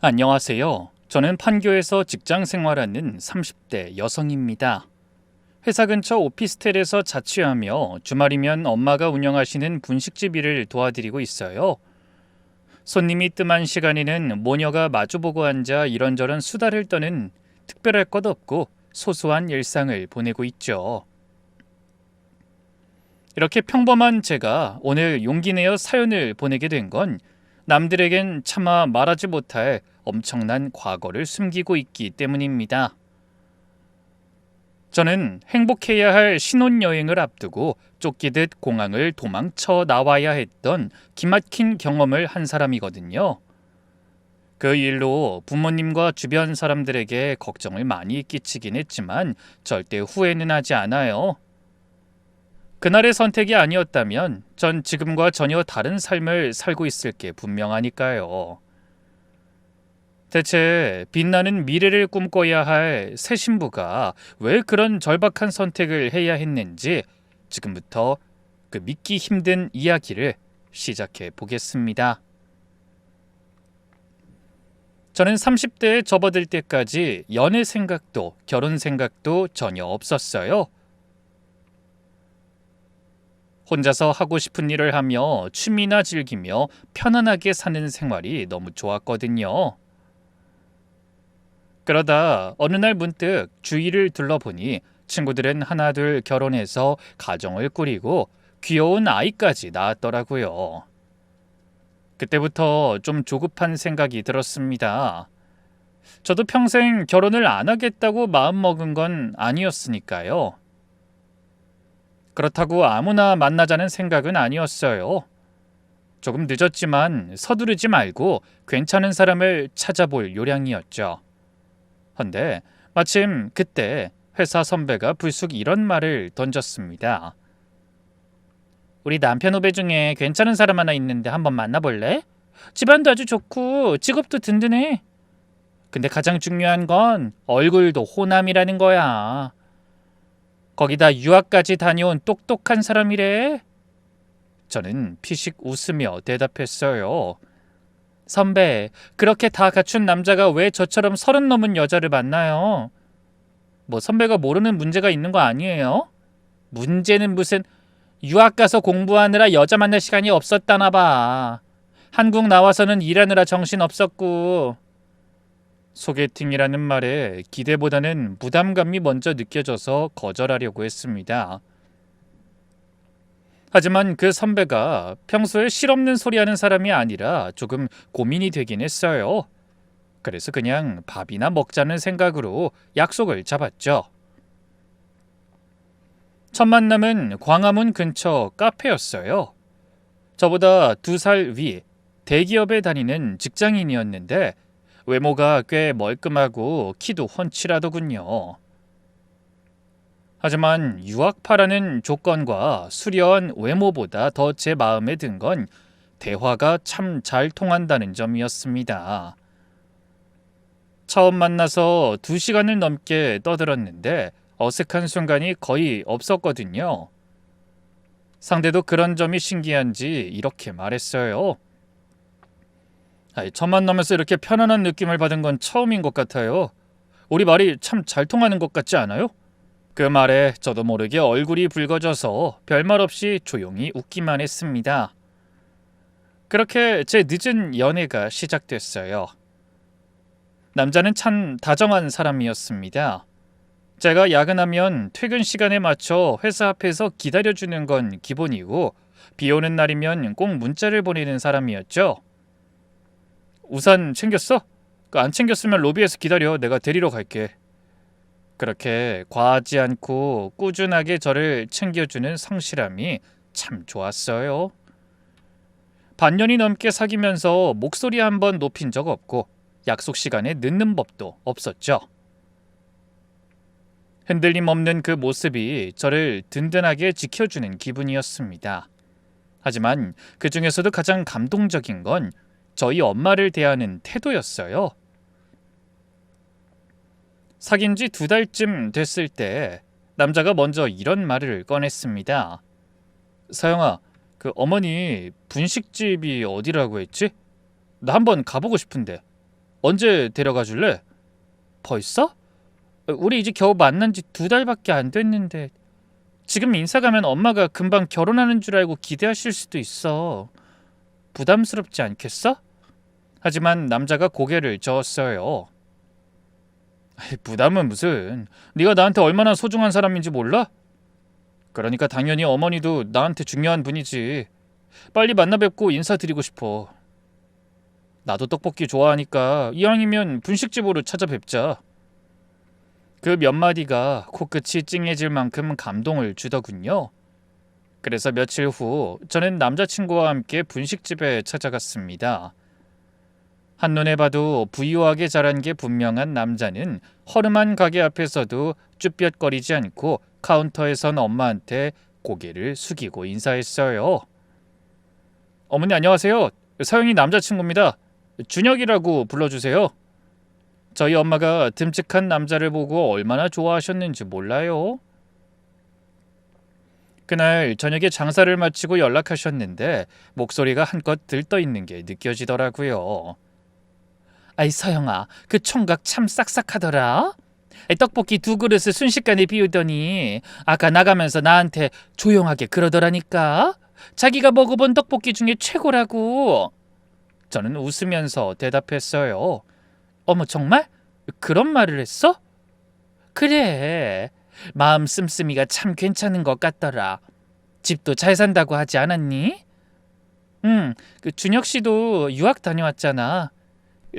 안녕하세요. 저는 판교에서 직장 생활하는 30대 여성입니다. 회사 근처 오피스텔에서 자취하며 주말이면 엄마가 운영하시는 분식집 일을 도와드리고 있어요. 손님이 뜸한 시간에는 모녀가 마주보고 앉아 이런저런 수다를 떠는 특별할 것 없고 소소한 일상을 보내고 있죠. 이렇게 평범한 제가 오늘 용기 내어 사연을 보내게 된 건 남들에겐 차마 말하지 못할 엄청난 과거를 숨기고 있기 때문입니다. 저는 행복해야 할 신혼여행을 앞두고 쫓기듯 공항을 도망쳐 나와야 했던 기막힌 경험을 한 사람이거든요. 그 일로 부모님과 주변 사람들에게 걱정을 많이 끼치긴 했지만 절대 후회는 하지 않아요. 그날의 선택이 아니었다면 전 지금과 전혀 다른 삶을 살고 있을 게 분명하니까요. 대체 빛나는 미래를 꿈꿔야 할 새 신부가 왜 그런 절박한 선택을 해야 했는지 지금부터 그 믿기 힘든 이야기를 시작해 보겠습니다. 저는 30대에 접어들 때까지 연애 생각도 결혼 생각도 전혀 없었어요. 혼자서 하고 싶은 일을 하며 취미나 즐기며 편안하게 사는 생활이 너무 좋았거든요. 그러다 어느 날 문득 주위를 둘러보니 친구들은 하나둘 결혼해서 가정을 꾸리고 귀여운 아이까지 낳았더라고요. 그때부터 좀 조급한 생각이 들었습니다. 저도 평생 결혼을 안 하겠다고 마음먹은 건 아니었으니까요. 그렇다고 아무나 만나자는 생각은 아니었어요. 조금 늦었지만 서두르지 말고 괜찮은 사람을 찾아볼 요량이었죠. 헌데 마침 그때 회사 선배가 불쑥 이런 말을 던졌습니다. 우리 남편 후배 중에 괜찮은 사람 하나 있는데 한번 만나볼래? 집안도 아주 좋고 직업도 든든해. 근데 가장 중요한 건 얼굴도 호남이라는 거야. 거기다 유학까지 다녀온 똑똑한 사람이래. 저는 피식 웃으며 대답했어요. 선배, 그렇게 다 갖춘 남자가 왜 저처럼 30 넘은 여자를 만나요? 뭐 선배가 모르는 문제가 있는 거 아니에요? 문제는 무슨 유학 가서 공부하느라 여자 만날 시간이 없었다나 봐. 한국 나와서는 일하느라 정신 없었고. 소개팅이라는 말에 기대보다는 부담감이 먼저 느껴져서 거절하려고 했습니다. 하지만 그 선배가 평소에 실없는 소리 하는 사람이 아니라 조금 고민이 되긴 했어요. 그래서 그냥 밥이나 먹자는 생각으로 약속을 잡았죠. 첫 만남은 광화문 근처 카페였어요. 저보다 2살 위 대기업에 다니는 직장인이었는데 외모가 꽤 멀끔하고 키도 훤칠하더군요. 하지만 유학파라는 조건과 수려한 외모보다 더 제 마음에 든 건 대화가 참 잘 통한다는 점이었습니다. 처음 만나서 2시간을 넘게 떠들었는데 어색한 순간이 거의 없었거든요. 상대도 그런 점이 신기한지 이렇게 말했어요. 첫 만나면서 이렇게 편안한 느낌을 받은 건 처음인 것 같아요. 우리 말이 참 잘 통하는 것 같지 않아요? 그 말에 저도 모르게 얼굴이 붉어져서 별말 없이 조용히 웃기만 했습니다. 그렇게 제 늦은 연애가 시작됐어요. 남자는 참 다정한 사람이었습니다. 제가 야근하면 퇴근 시간에 맞춰 회사 앞에서 기다려주는 건 기본이고 비 오는 날이면 꼭 문자를 보내는 사람이었죠. 우산 챙겼어? 안 챙겼으면 로비에서 기다려. 내가 데리러 갈게. 그렇게 과하지 않고 꾸준하게 저를 챙겨주는 성실함이 참 좋았어요. 반년이 넘게 사귀면서 목소리 한번 높인 적 없고 약속 시간에 늦는 법도 없었죠. 흔들림 없는 그 모습이 저를 든든하게 지켜주는 기분이었습니다. 하지만 그 중에서도 가장 감동적인 건 저희 엄마를 대하는 태도였어요. 사귄 지 2달쯤 됐을 때 남자가 먼저 이런 말을 꺼냈습니다. 서영아, 그 어머니 분식집이 어디라고 했지? 나 한번 가보고 싶은데. 언제 데려가 줄래? 벌써? 우리 이제 겨우 만난 지 2달밖에 안 됐는데 지금 인사 가면 엄마가 금방 결혼하는 줄 알고 기대하실 수도 있어. 부담스럽지 않겠어? 하지만 남자가 고개를 저었어요. 부담은 무슨. 네가 나한테 얼마나 소중한 사람인지 몰라? 그러니까 당연히 어머니도 나한테 중요한 분이지. 빨리 만나 뵙고 인사드리고 싶어. 나도 떡볶이 좋아하니까 이왕이면 분식집으로 찾아뵙자. 그 몇 마디가 코끝이 찡해질 만큼 감동을 주더군요. 그래서 며칠 후 저는 남자친구와 함께 분식집에 찾아갔습니다. 한눈에 봐도 부유하게 자란 게 분명한 남자는 허름한 가게 앞에서도 쭈뼛거리지 않고 카운터에선 엄마한테 고개를 숙이고 인사했어요. 어머니 안녕하세요. 서영이 남자친구입니다. 준혁이라고 불러주세요. 저희 엄마가 듬직한 남자를 보고 얼마나 좋아하셨는지 몰라요. 그날 저녁에 장사를 마치고 연락하셨는데 목소리가 한껏 들떠있는 게 느껴지더라고요. 아이 서영아, 그 총각 참 싹싹하더라. 떡볶이 2그릇을 순식간에 비우더니 아까 나가면서 나한테 조용하게 그러더라니까. 자기가 먹어본 떡볶이 중에 최고라고. 저는 웃으면서 대답했어요. 어머 정말? 그런 말을 했어? 그래. 마음 씀씀이가 참 괜찮은 것 같더라. 집도 잘 산다고 하지 않았니? 응, 그 준혁 씨도 유학 다녀왔잖아.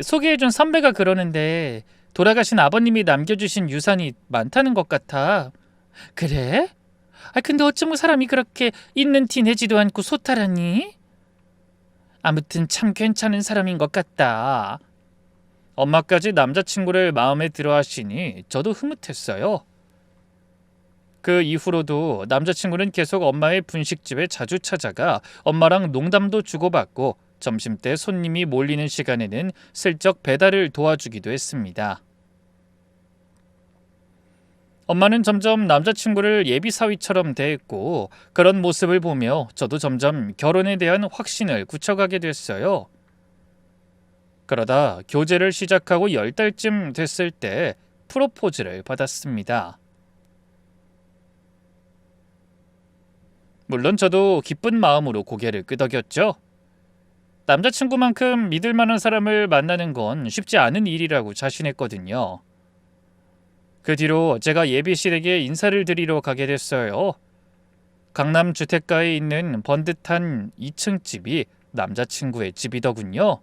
소개해준 선배가 그러는데 돌아가신 아버님이 남겨주신 유산이 많다는 것 같아. 그래? 근데 어쩜 사람이 그렇게 있는 티 내지도 않고 소탈하니? 아무튼 참 괜찮은 사람인 것 같다. 엄마까지 남자친구를 마음에 들어 하시니 저도 흐뭇했어요. 그 이후로도 남자친구는 계속 엄마의 분식집에 자주 찾아가 엄마랑 농담도 주고받고 점심때 손님이 몰리는 시간에는 슬쩍 배달을 도와주기도 했습니다. 엄마는 점점 남자친구를 예비 사위처럼 대했고 그런 모습을 보며 저도 점점 결혼에 대한 확신을 굳혀가게 됐어요. 그러다 교제를 시작하고 10달쯤 됐을 때 프로포즈를 받았습니다. 물론 저도 기쁜 마음으로 고개를 끄덕였죠. 남자친구만큼 믿을 만한 사람을 만나는 건 쉽지 않은 일이라고 자신했거든요. 그 뒤로 제가 예비실에게 인사를 드리러 가게 됐어요. 강남 주택가에 있는 번듯한 2층 집이 남자친구의 집이더군요.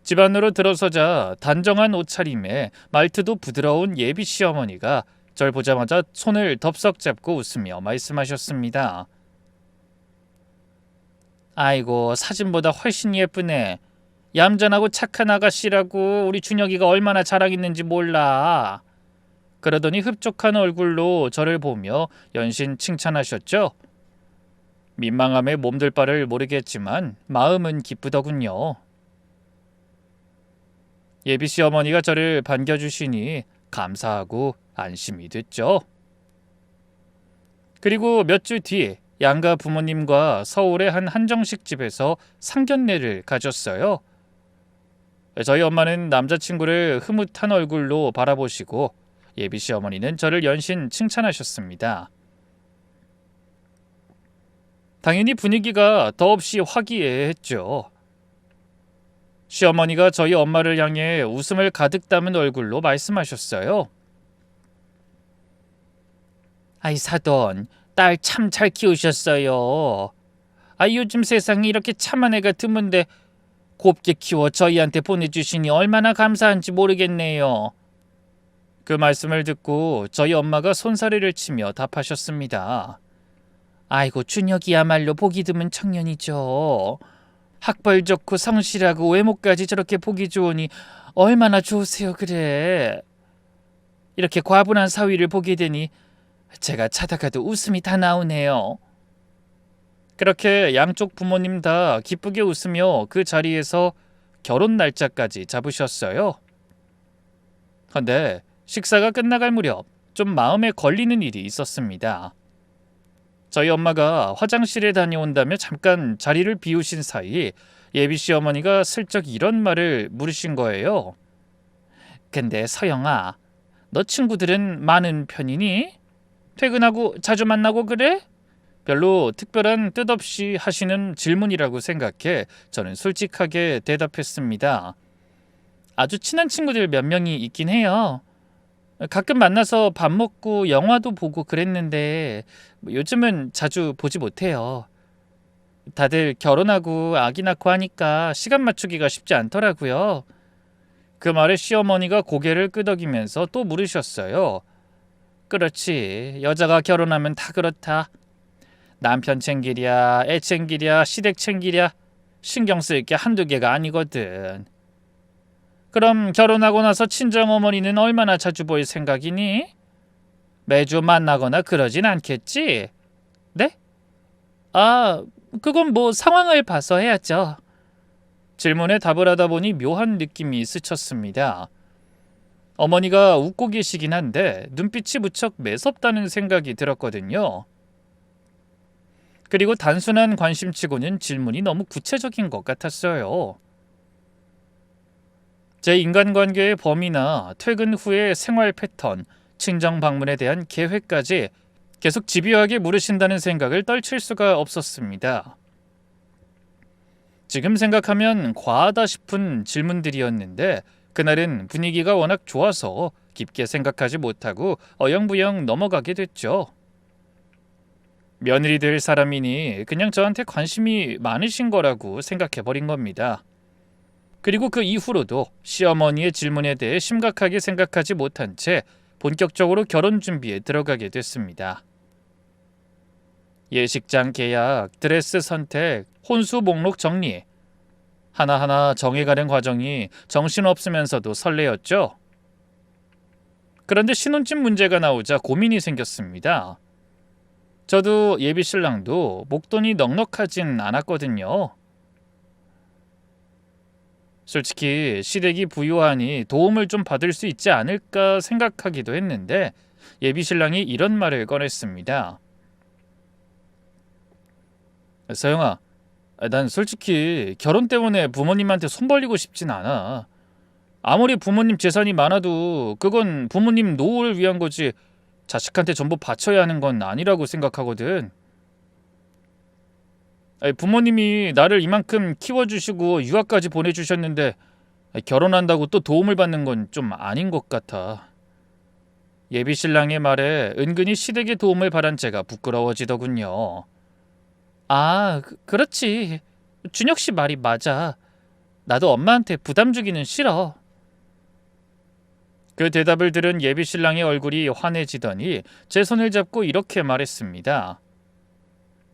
집 안으로 들어서자 단정한 옷차림에 말투도 부드러운 예비 시어머니가 절 보자마자 손을 덥석 잡고 웃으며 말씀하셨습니다. 아이고 사진보다 훨씬 예쁘네. 얌전하고 착한 아가씨라고 우리 준혁이가 얼마나 자랑있는지 몰라. 그러더니 흡족한 얼굴로 저를 보며 연신 칭찬하셨죠. 민망함에 몸둘 바를 모르겠지만 마음은 기쁘더군요. 예비 시어머니가 저를 반겨주시니 감사하고 안심이 됐죠. 그리고 몇 주 뒤 양가 부모님과 서울의 한 한정식 집에서 상견례를 가졌어요. 저희 엄마는 남자친구를 흐뭇한 얼굴로 바라보시고 예비 시어머니는 저를 연신 칭찬하셨습니다. 당연히 분위기가 더없이 화기애애했죠. 시어머니가 저희 엄마를 향해 웃음을 가득 담은 얼굴로 말씀하셨어요. 아이 사돈, 딸 참 잘 키우셨어요. 요즘 세상에 이렇게 참한 애가 드문데 곱게 키워 저희한테 보내주시니 얼마나 감사한지 모르겠네요. 그 말씀을 듣고 저희 엄마가 손사래를 치며 답하셨습니다. 아이고 준혁이야말로 보기 드문 청년이죠. 학벌 좋고 성실하고 외모까지 저렇게 보기 좋으니 얼마나 좋으세요 그래. 이렇게 과분한 사위를 보게 되니 제가 찾아가도 웃음이 다 나오네요. 그렇게 양쪽 부모님 다 기쁘게 웃으며 그 자리에서 결혼 날짜까지 잡으셨어요. 그런데 식사가 끝나갈 무렵 좀 마음에 걸리는 일이 있었습니다. 저희 엄마가 화장실에 다녀온다며 잠깐 자리를 비우신 사이 예비 시어머니가 슬쩍 이런 말을 물으신 거예요. 근데 서영아, 너 친구들은 많은 편이니? 퇴근하고 자주 만나고 그래? 별로 특별한 뜻 없이 하시는 질문이라고 생각해 저는 솔직하게 대답했습니다. 아주 친한 친구들 몇 명이 있긴 해요. 가끔 만나서 밥 먹고 영화도 보고 그랬는데 요즘은 자주 보지 못해요. 다들 결혼하고 아기 낳고 하니까 시간 맞추기가 쉽지 않더라고요. 그 말에 시어머니가 고개를 끄덕이면서 또 물으셨어요. 그렇지. 여자가 결혼하면 다 그렇다. 남편 챙기랴, 애 챙기랴, 시댁 챙기랴. 신경 쓸 게 한두 개가 아니거든. 그럼 결혼하고 나서 친정어머니는 얼마나 자주 볼 생각이니? 매주 만나거나 그러진 않겠지? 네? 아, 그건 뭐 상황을 봐서 해야죠. 질문에 답을 하다 보니 묘한 느낌이 스쳤습니다. 어머니가 웃고 계시긴 한데 눈빛이 무척 매섭다는 생각이 들었거든요. 그리고 단순한 관심치고는 질문이 너무 구체적인 것 같았어요. 제 인간관계의 범위나 퇴근 후의 생활 패턴, 친정 방문에 대한 계획까지 계속 집요하게 물으신다는 생각을 떨칠 수가 없었습니다. 지금 생각하면 과하다 싶은 질문들이었는데 그날은 분위기가 워낙 좋아서 깊게 생각하지 못하고 어영부영 넘어가게 됐죠. 며느리 될 사람이니 그냥 저한테 관심이 많으신 거라고 생각해버린 겁니다. 그리고 그 이후로도 시어머니의 질문에 대해 심각하게 생각하지 못한 채 본격적으로 결혼 준비에 들어가게 됐습니다. 예식장 계약, 드레스 선택, 혼수 목록 정리, 하나하나 정해가는 과정이 정신없으면서도 설레었죠. 그런데 신혼집 문제가 나오자 고민이 생겼습니다. 저도 예비 신랑도 목돈이 넉넉하진 않았거든요. 솔직히 시댁이 부유하니 도움을 좀 받을 수 있지 않을까 생각하기도 했는데 예비 신랑이 이런 말을 꺼냈습니다. 서영아, 난 솔직히 결혼 때문에 부모님한테 손 벌리고 싶진 않아. 아무리 부모님 재산이 많아도 그건 부모님 노후를 위한 거지 자식한테 전부 바쳐야 하는 건 아니라고 생각하거든. 부모님이 나를 이만큼 키워주시고 유학까지 보내주셨는데 결혼한다고 또 도움을 받는 건 좀 아닌 것 같아. 예비 신랑의 말에 은근히 시댁의 도움을 바란 제가 부끄러워지더군요. 아, 그렇지. 준혁 씨 말이 맞아. 나도 엄마한테 부담 주기는 싫어. 그 대답을 들은 예비 신랑의 얼굴이 환해지더니 제 손을 잡고 이렇게 말했습니다.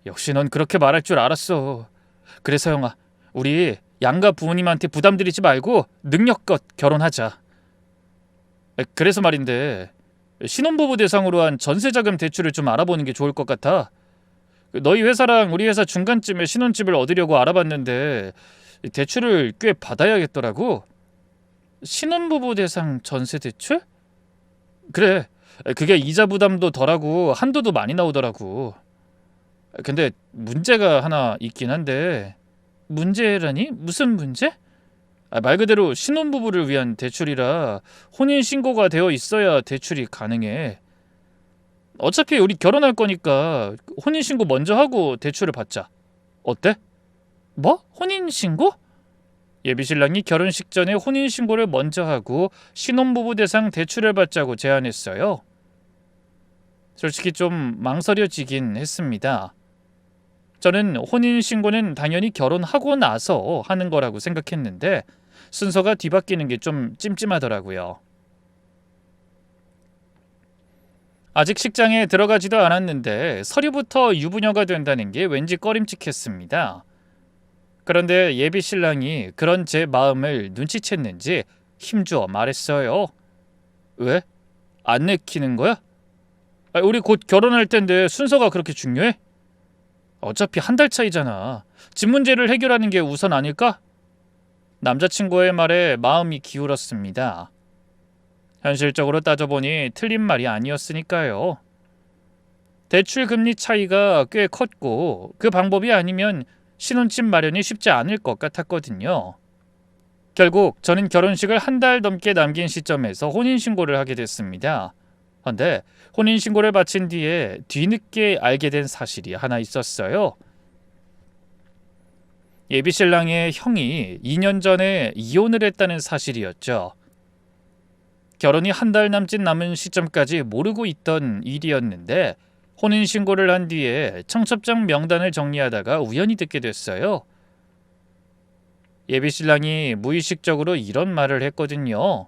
역시 넌 그렇게 말할 줄 알았어. 그래서 형아, 우리 양가 부모님한테 부담 드리지 말고 능력껏 결혼하자. 그래서 말인데 신혼부부 대상으로 한 전세자금 대출을 좀 알아보는 게 좋을 것 같아. 너희 회사랑 우리 회사 중간쯤에 신혼집을 얻으려고 알아봤는데 대출을 꽤 받아야겠더라고. 신혼부부 대상 전세 대출? 그래, 그게 이자 부담도 덜하고 한도도 많이 나오더라고. 근데 문제가 하나 있긴 한데. 문제라니? 무슨 문제? 말 그대로 신혼부부를 위한 대출이라 혼인신고가 되어 있어야 대출이 가능해. 어차피 우리 결혼할 거니까 혼인신고 먼저 하고 대출을 받자. 어때? 뭐? 혼인신고? 예비신랑이 결혼식 전에 혼인신고를 먼저 하고 신혼부부 대상 대출을 받자고 제안했어요. 솔직히 좀 망설여지긴 했습니다. 저는 혼인신고는 당연히 결혼하고 나서 하는 거라고 생각했는데 순서가 뒤바뀌는 게 좀 찜찜하더라고요. 아직 식장에 들어가지도 않았는데 서류부터 유부녀가 된다는 게 왠지 꺼림칙했습니다. 그런데 예비 신랑이 그런 제 마음을 눈치챘는지 힘주어 말했어요. 왜? 안 내키는 거야? 우리 곧 결혼할 텐데 순서가 그렇게 중요해? 어차피 한 달 차이잖아. 집 문제를 해결하는 게 우선 아닐까? 남자친구의 말에 마음이 기울었습니다. 현실적으로 따져보니 틀린 말이 아니었으니까요. 대출 금리 차이가 꽤 컸고 그 방법이 아니면 신혼집 마련이 쉽지 않을 것 같았거든요. 결국 저는 결혼식을 한 달 넘게 남긴 시점에서 혼인신고를 하게 됐습니다. 그런데 혼인신고를 마친 뒤에 뒤늦게 알게 된 사실이 하나 있었어요. 예비신랑의 형이 2년 전에 이혼을 했다는 사실이었죠. 결혼이 한 달 남짓 남은 시점까지 모르고 있던 일이었는데 혼인신고를 한 뒤에 청첩장 명단을 정리하다가 우연히 듣게 됐어요. 예비신랑이 무의식적으로 이런 말을 했거든요.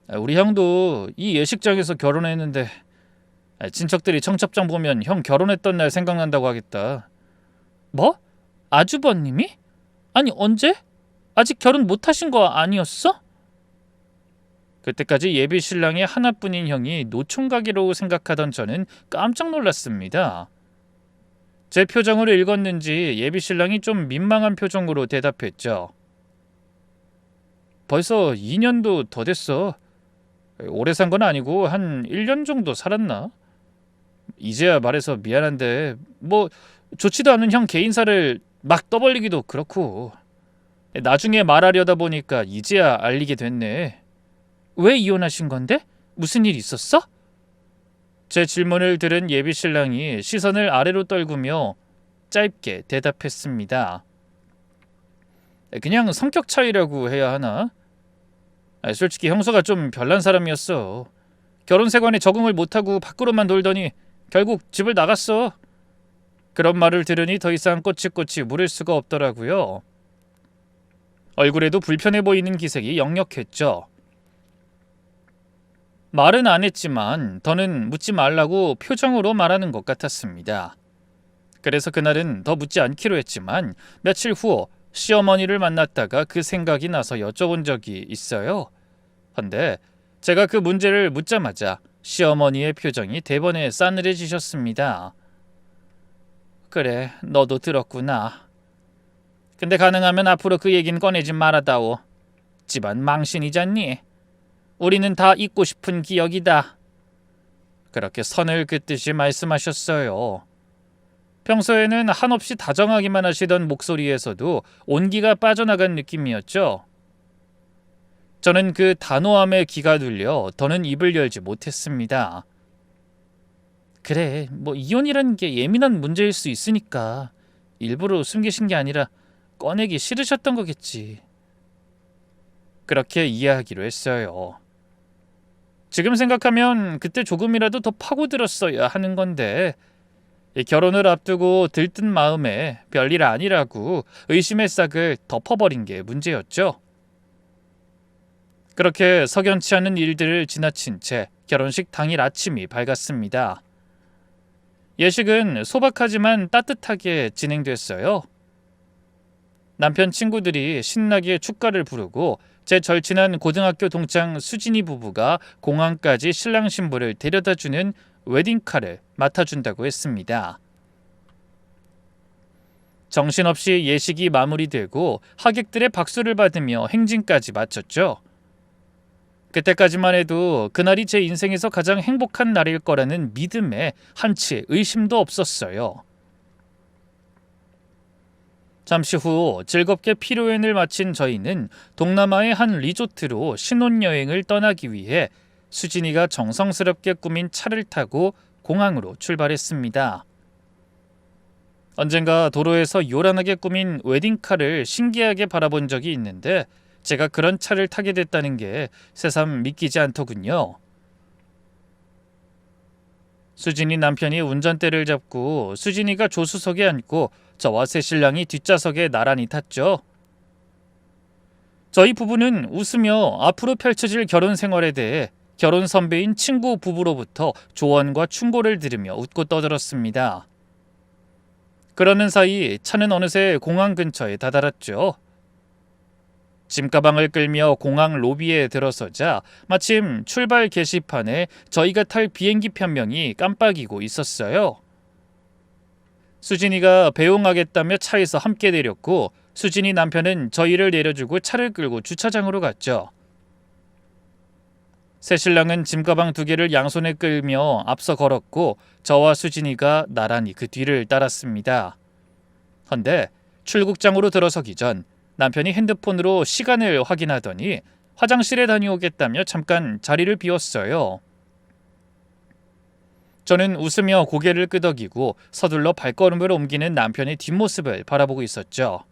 우리 형도 이 예식장에서 결혼했는데 친척들이 청첩장 보면 형 결혼했던 날 생각난다고 하겠다. 뭐? 아주버님이? 아니 언제? 아직 결혼 못하신 거 아니었어? 그때까지 예비신랑의 하나뿐인 형이 노총각이라고 생각하던 저는 깜짝 놀랐습니다. 제 표정을 읽었는지 예비신랑이 좀 민망한 표정으로 대답했죠. 벌써 2년도 더 됐어. 오래 산 건 아니고 한 1년 정도 살았나? 이제야 말해서 미안한데 뭐 좋지도 않은 형 개인사를 막 떠벌리기도 그렇고 나중에 말하려다 보니까 이제야 알리게 됐네. 왜 이혼하신 건데? 무슨 일 있었어? 제 질문을 들은 예비신랑이 시선을 아래로 떨구며 짧게 대답했습니다. 그냥 성격 차이라고 해야 하나? 솔직히 형수가 좀 별난 사람이었어. 결혼 생활에 적응을 못하고 밖으로만 돌더니 결국 집을 나갔어. 그런 말을 들으니 더 이상 꼬치꼬치 물을 수가 없더라고요. 얼굴에도 불편해 보이는 기색이 역력했죠. 말은 안 했지만 더는 묻지 말라고 표정으로 말하는 것 같았습니다. 그래서 그날은 더 묻지 않기로 했지만 며칠 후 시어머니를 만났다가 그 생각이 나서 여쭤본 적이 있어요. 근데 제가 그 문제를 묻자마자 시어머니의 표정이 대번에 싸늘해지셨습니다. 그래, 너도 들었구나. 근데 가능하면 앞으로 그 얘긴 꺼내지 말아다오. 집안 망신이잖니. 우리는 다 잊고 싶은 기억이다. 그렇게 선을 긋듯이 말씀하셨어요. 평소에는 한없이 다정하기만 하시던 목소리에서도 온기가 빠져나간 느낌이었죠. 저는 그 단호함에 기가 눌려 더는 입을 열지 못했습니다. 그래, 뭐 이혼이라는 게 예민한 문제일 수 있으니까 일부러 숨기신 게 아니라 꺼내기 싫으셨던 거겠지. 그렇게 이해하기로 했어요. 지금 생각하면 그때 조금이라도 더 파고들었어야 하는 건데 결혼을 앞두고 들뜬 마음에 별일 아니라고 의심의 싹을 덮어버린 게 문제였죠. 그렇게 석연치 않은 일들을 지나친 채 결혼식 당일 아침이 밝았습니다. 예식은 소박하지만 따뜻하게 진행됐어요. 남편 친구들이 신나게 축가를 부르고 제 절친한 고등학교 동창 수진이 부부가 공항까지 신랑 신부를 데려다주는 웨딩카를 맡아준다고 했습니다. 정신없이 예식이 마무리되고 하객들의 박수를 받으며 행진까지 마쳤죠. 그때까지만 해도 그날이 제 인생에서 가장 행복한 날일 거라는 믿음에 한치의 의심도 없었어요. 잠시 후 즐겁게 피로연을 마친 저희는 동남아의 한 리조트로 신혼여행을 떠나기 위해 수진이가 정성스럽게 꾸민 차를 타고 공항으로 출발했습니다. 언젠가 도로에서 요란하게 꾸민 웨딩카를 신기하게 바라본 적이 있는데 제가 그런 차를 타게 됐다는 게 새삼 믿기지 않더군요. 수진이 남편이 운전대를 잡고 수진이가 조수석에 앉고 저와 새신랑이 뒷좌석에 나란히 탔죠. 저희 부부는 웃으며 앞으로 펼쳐질 결혼 생활에 대해 결혼 선배인 친구 부부로부터 조언과 충고를 들으며 웃고 떠들었습니다. 그러는 사이 차는 어느새 공항 근처에 다다랐죠. 짐가방을 끌며 공항 로비에 들어서자 마침 출발 게시판에 저희가 탈 비행기 편명이 깜빡이고 있었어요. 수진이가 배웅하겠다며 차에서 함께 내렸고 수진이 남편은 저희를 내려주고 차를 끌고 주차장으로 갔죠. 새신랑은 짐가방 2개를 양손에 끌며 앞서 걸었고 저와 수진이가 나란히 그 뒤를 따랐습니다. 헌데 출국장으로 들어서기 전 남편이 핸드폰으로 시간을 확인하더니 화장실에 다녀오겠다며 잠깐 자리를 비웠어요. 저는 웃으며 고개를 끄덕이고 서둘러 발걸음을 옮기는 남편의 뒷모습을 바라보고 있었죠.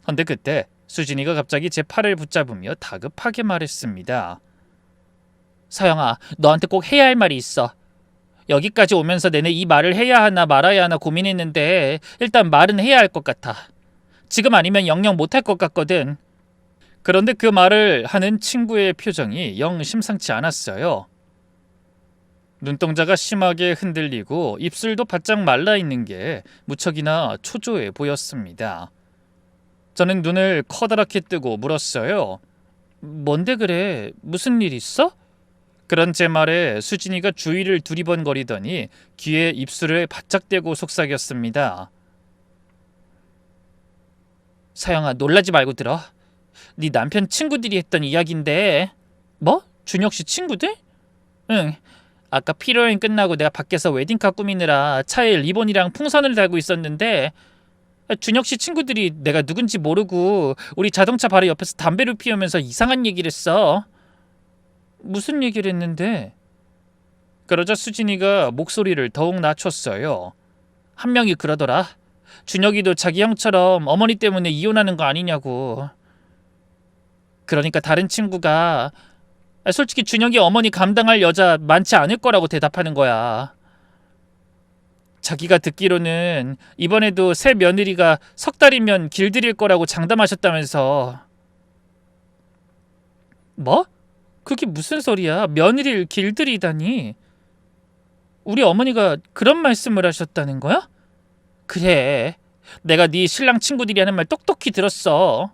헌데 그때 수진이가 갑자기 제 팔을 붙잡으며 다급하게 말했습니다. 서영아, 너한테 꼭 해야 할 말이 있어. 여기까지 오면서 내내 이 말을 해야 하나 말아야 하나 고민했는데 일단 말은 해야 할 것 같아. 지금 아니면 영영 못할 것 같거든. 그런데 그 말을 하는 친구의 표정이 영 심상치 않았어요. 눈동자가 심하게 흔들리고 입술도 바짝 말라있는 게 무척이나 초조해 보였습니다. 저는 눈을 커다랗게 뜨고 물었어요. 뭔데 그래? 무슨 일 있어? 그런 제 말에 수진이가 주위를 두리번거리더니 귀에 입술을 바짝 대고 속삭였습니다. 서영아, 놀라지 말고 들어. 네 남편 친구들이 했던 이야기인데. 뭐? 준혁 씨 친구들? 응. 아까 피로여행 끝나고 내가 밖에서 웨딩카 꾸미느라 차에 리본이랑 풍선을 달고 있었는데 준혁 씨 친구들이 내가 누군지 모르고 우리 자동차 바로 옆에서 담배를 피우면서 이상한 얘기를 했어. 무슨 얘기를 했는데? 그러자 수진이가 목소리를 더욱 낮췄어요. 한 명이 그러더라. 준혁이도 자기 형처럼 어머니 때문에 이혼하는 거 아니냐고. 그러니까 다른 친구가 솔직히 준혁이 어머니 감당할 여자 많지 않을 거라고 대답하는 거야. 자기가 듣기로는 이번에도 새 며느리가 석 달이면 길들일 거라고 장담하셨다면서. 뭐? 그게 무슨 소리야? 며느리를 길들이다니. 우리 어머니가 그런 말씀을 하셨다는 거야? 그래. 내가 네 신랑 친구들이 하는 말 똑똑히 들었어.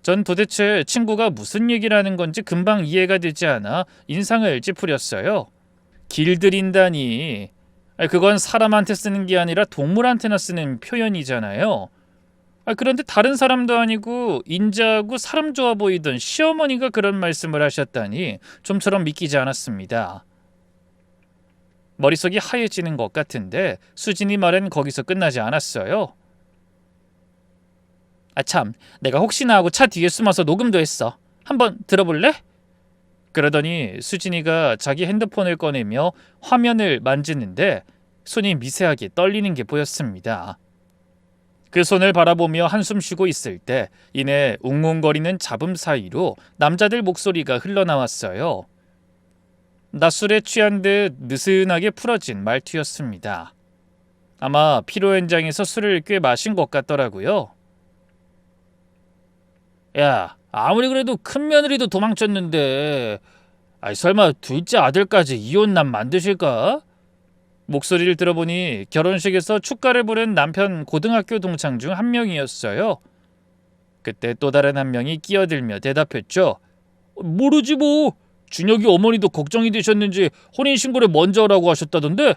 전 도대체 친구가 무슨 얘기를 하는 건지 금방 이해가 되지 않아 인상을 찌푸렸어요. 길들인다니. 그건 사람한테 쓰는 게 아니라 동물한테나 쓰는 표현이잖아요. 그런데 다른 사람도 아니고 인자하고 사람 좋아 보이던 시어머니가 그런 말씀을 하셨다니 좀처럼 믿기지 않았습니다. 머릿속이 하얘지는 것 같은데 수진이 말은 거기서 끝나지 않았어요. 참, 내가 혹시나 하고 차 뒤에 숨어서 녹음도 했어. 한번 들어볼래? 그러더니 수진이가 자기 핸드폰을 꺼내며 화면을 만지는데 손이 미세하게 떨리는 게 보였습니다. 그 손을 바라보며 한숨 쉬고 있을 때 이내 웅웅거리는 잡음 사이로 남자들 목소리가 흘러나왔어요. 낮술에 취한 듯 느슨하게 풀어진 말투였습니다. 아마 피로 현장에서 술을 꽤 마신 것 같더라고요. 야, 아무리 그래도 큰 며느리도 도망쳤는데 설마 둘째 아들까지 이혼남 만드실까? 목소리를 들어보니 결혼식에서 축가를 부른 남편 고등학교 동창 중 한 명이었어요. 그때 또 다른 한 명이 끼어들며 대답했죠. 모르지 뭐. 준혁이 어머니도 걱정이 되셨는지 혼인신고를 먼저 하라고 하셨다던데.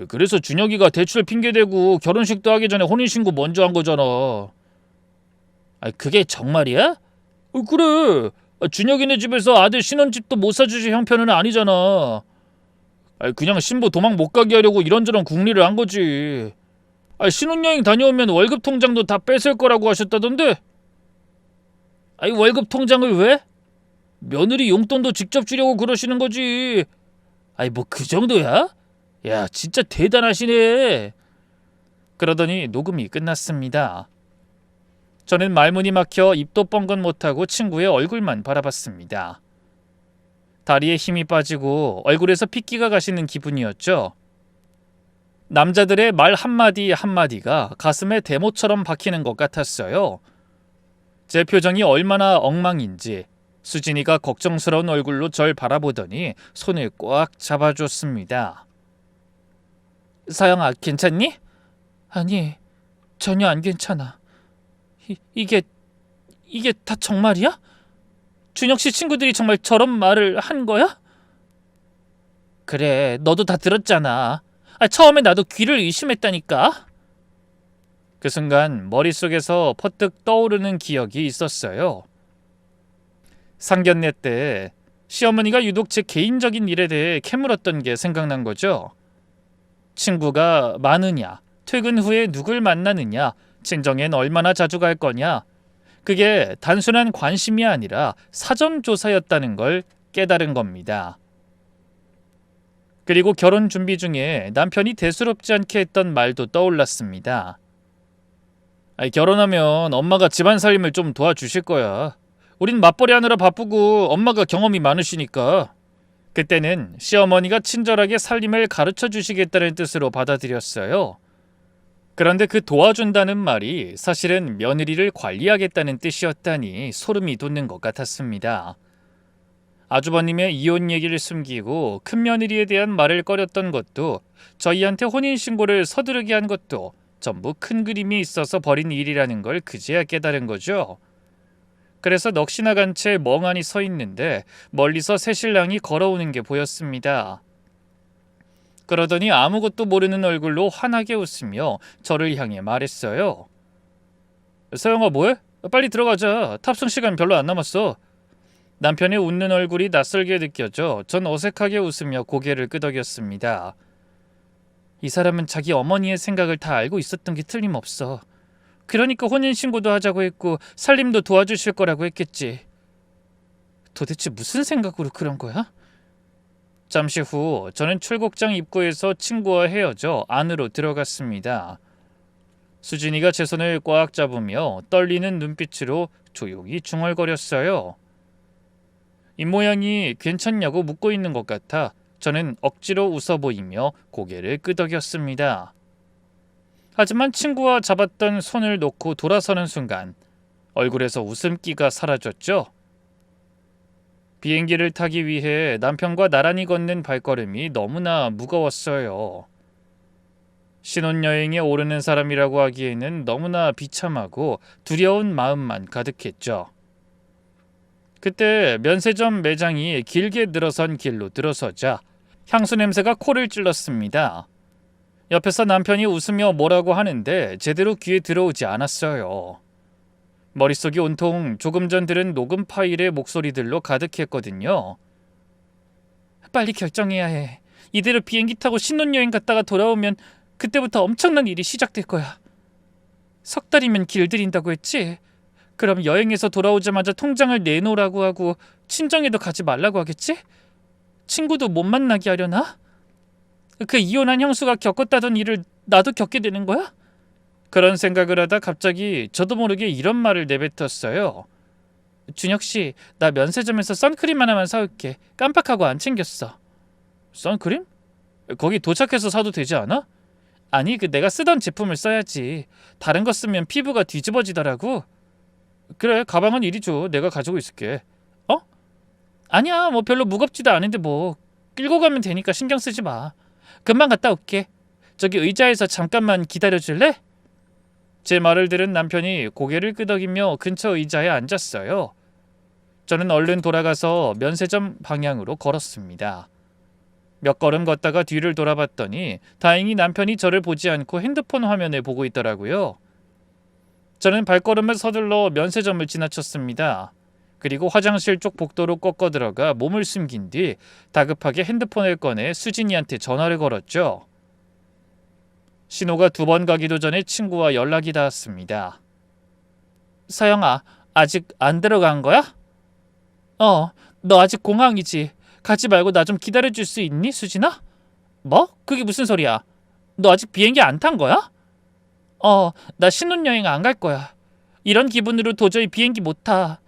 그래서 준혁이가 대출 핑계대고 결혼식도 하기 전에 혼인신고 먼저 한 거잖아. 그게 정말이야? 그래. 준혁이네 집에서 아들 신혼집도 못 사주실 형편은 아니잖아. 그냥 신부 도망 못 가게 하려고 이런저런 궁리를 한 거지. 신혼여행 다녀오면 월급 통장도 다 뺏을 거라고 하셨다던데. 월급 통장을 왜? 며느리 용돈도 직접 주려고 그러시는 거지. 뭐 그 정도야? 야, 진짜 대단하시네. 그러더니 녹음이 끝났습니다. 저는 말문이 막혀 입도 뻥긋 못하고 친구의 얼굴만 바라봤습니다. 다리에 힘이 빠지고 얼굴에서 핏기가 가시는 기분이었죠. 남자들의 말 한마디 한마디가 가슴에 대모처럼 박히는 것 같았어요. 제 표정이 얼마나 엉망인지 수진이가 걱정스러운 얼굴로 절 바라보더니 손을 꽉 잡아줬습니다. 서영아, 괜찮니? 아니, 전혀 안 괜찮아. 이게 다 정말이야? 준혁 씨 친구들이 정말 저런 말을 한 거야? 그래, 너도 다 들었잖아. 처음에 나도 귀를 의심했다니까. 그 순간 머릿속에서 퍼뜩 떠오르는 기억이 있었어요. 상견례 때 시어머니가 유독 제 개인적인 일에 대해 캐물었던 게 생각난 거죠. 친구가 많으냐, 퇴근 후에 누굴 만나느냐, 친정엔 얼마나 자주 갈 거냐, 그게 단순한 관심이 아니라 사전 조사였다는 걸 깨달은 겁니다. 그리고 결혼 준비 중에 남편이 대수롭지 않게 했던 말도 떠올랐습니다. 결혼하면 엄마가 집안 살림을 좀 도와주실 거야. 우린 맞벌이 하느라 바쁘고 엄마가 경험이 많으시니까. 그때는 시어머니가 친절하게 살림을 가르쳐 주시겠다는 뜻으로 받아들였어요. 그런데 그 도와준다는 말이 사실은 며느리를 관리하겠다는 뜻이었다니 소름이 돋는 것 같았습니다. 아주버님의 이혼 얘기를 숨기고 큰며느리에 대한 말을 꺼렸던 것도, 저희한테 혼인신고를 서두르게 한 것도 전부 큰 그림이 있어서 벌인 일이라는 걸 그제야 깨달은 거죠. 그래서 넋이 나간 채 멍하니 서 있는데 멀리서 새신랑이 걸어오는 게 보였습니다. 그러더니 아무것도 모르는 얼굴로 환하게 웃으며 저를 향해 말했어요. 서영아, 뭐해? 빨리 들어가자. 탑승 시간 별로 안 남았어. 남편의 웃는 얼굴이 낯설게 느껴져 전 어색하게 웃으며 고개를 끄덕였습니다. 이 사람은 자기 어머니의 생각을 다 알고 있었던 게 틀림없어. 그러니까 혼인신고도 하자고 했고 살림도 도와주실 거라고 했겠지. 도대체 무슨 생각으로 그런 거야? 잠시 후 저는 출국장 입구에서 친구와 헤어져 안으로 들어갔습니다. 수진이가 제 손을 꽉 잡으며 떨리는 눈빛으로 조용히 중얼거렸어요. 입모양이 괜찮냐고 묻고 있는 것 같아 저는 억지로 웃어 보이며 고개를 끄덕였습니다. 하지만 친구와 잡았던 손을 놓고 돌아서는 순간 얼굴에서 웃음기가 사라졌죠. 비행기를 타기 위해 남편과 나란히 걷는 발걸음이 너무나 무거웠어요. 신혼여행에 오르는 사람이라고 하기에는 너무나 비참하고 두려운 마음만 가득했죠. 그때 면세점 매장이 길게 늘어선 길로 들어서자 향수 냄새가 코를 찔렀습니다. 옆에서 남편이 웃으며 뭐라고 하는데 제대로 귀에 들어오지 않았어요. 머릿속이 온통 조금 전 들은 녹음 파일의 목소리들로 가득했거든요. 빨리 결정해야 해. 이대로 비행기 타고 신혼여행 갔다가 돌아오면 그때부터 엄청난 일이 시작될 거야. 석 달이면 길들인다고 했지? 그럼 여행에서 돌아오자마자 통장을 내놓으라고 하고 친정에도 가지 말라고 하겠지? 친구도 못 만나게 하려나? 그 이혼한 형수가 겪었다던 일을 나도 겪게 되는 거야? 그런 생각을 하다 갑자기 저도 모르게 이런 말을 내뱉었어요. 준혁씨, 나 면세점에서 선크림 하나만 사올게. 깜빡하고 안 챙겼어. 선크림? 거기 도착해서 사도 되지 않아? 아니, 내가 쓰던 제품을 써야지. 다른 거 쓰면 피부가 뒤집어지더라고. 그래, 가방은 이리 줘. 내가 가지고 있을게. 어? 아니야, 뭐 별로 무겁지도 않은데 뭐. 끌고 가면 되니까 신경 쓰지 마. 금방 갔다 올게. 저기 의자에서 잠깐만 기다려줄래? 제 말을 들은 남편이 고개를 끄덕이며 근처 의자에 앉았어요. 저는 얼른 돌아가서 면세점 방향으로 걸었습니다. 몇 걸음 걷다가 뒤를 돌아봤더니 다행히 남편이 저를 보지 않고 핸드폰 화면에 보고 있더라고요. 저는 발걸음을 서둘러 면세점을 지나쳤습니다. 그리고 화장실 쪽 복도로 꺾어 들어가 몸을 숨긴 뒤 다급하게 핸드폰을 꺼내 수진이한테 전화를 걸었죠. 신호가 2번 가기도 전에 친구와 연락이 닿았습니다. 서영아, 아직 안 들어간 거야? 너 아직 공항이지. 가지 말고 나 좀 기다려줄 수 있니, 수진아? 뭐? 그게 무슨 소리야? 너 아직 비행기 안 탄 거야? 나 신혼여행 안 갈 거야. 이런 기분으로 도저히 비행기 못 타.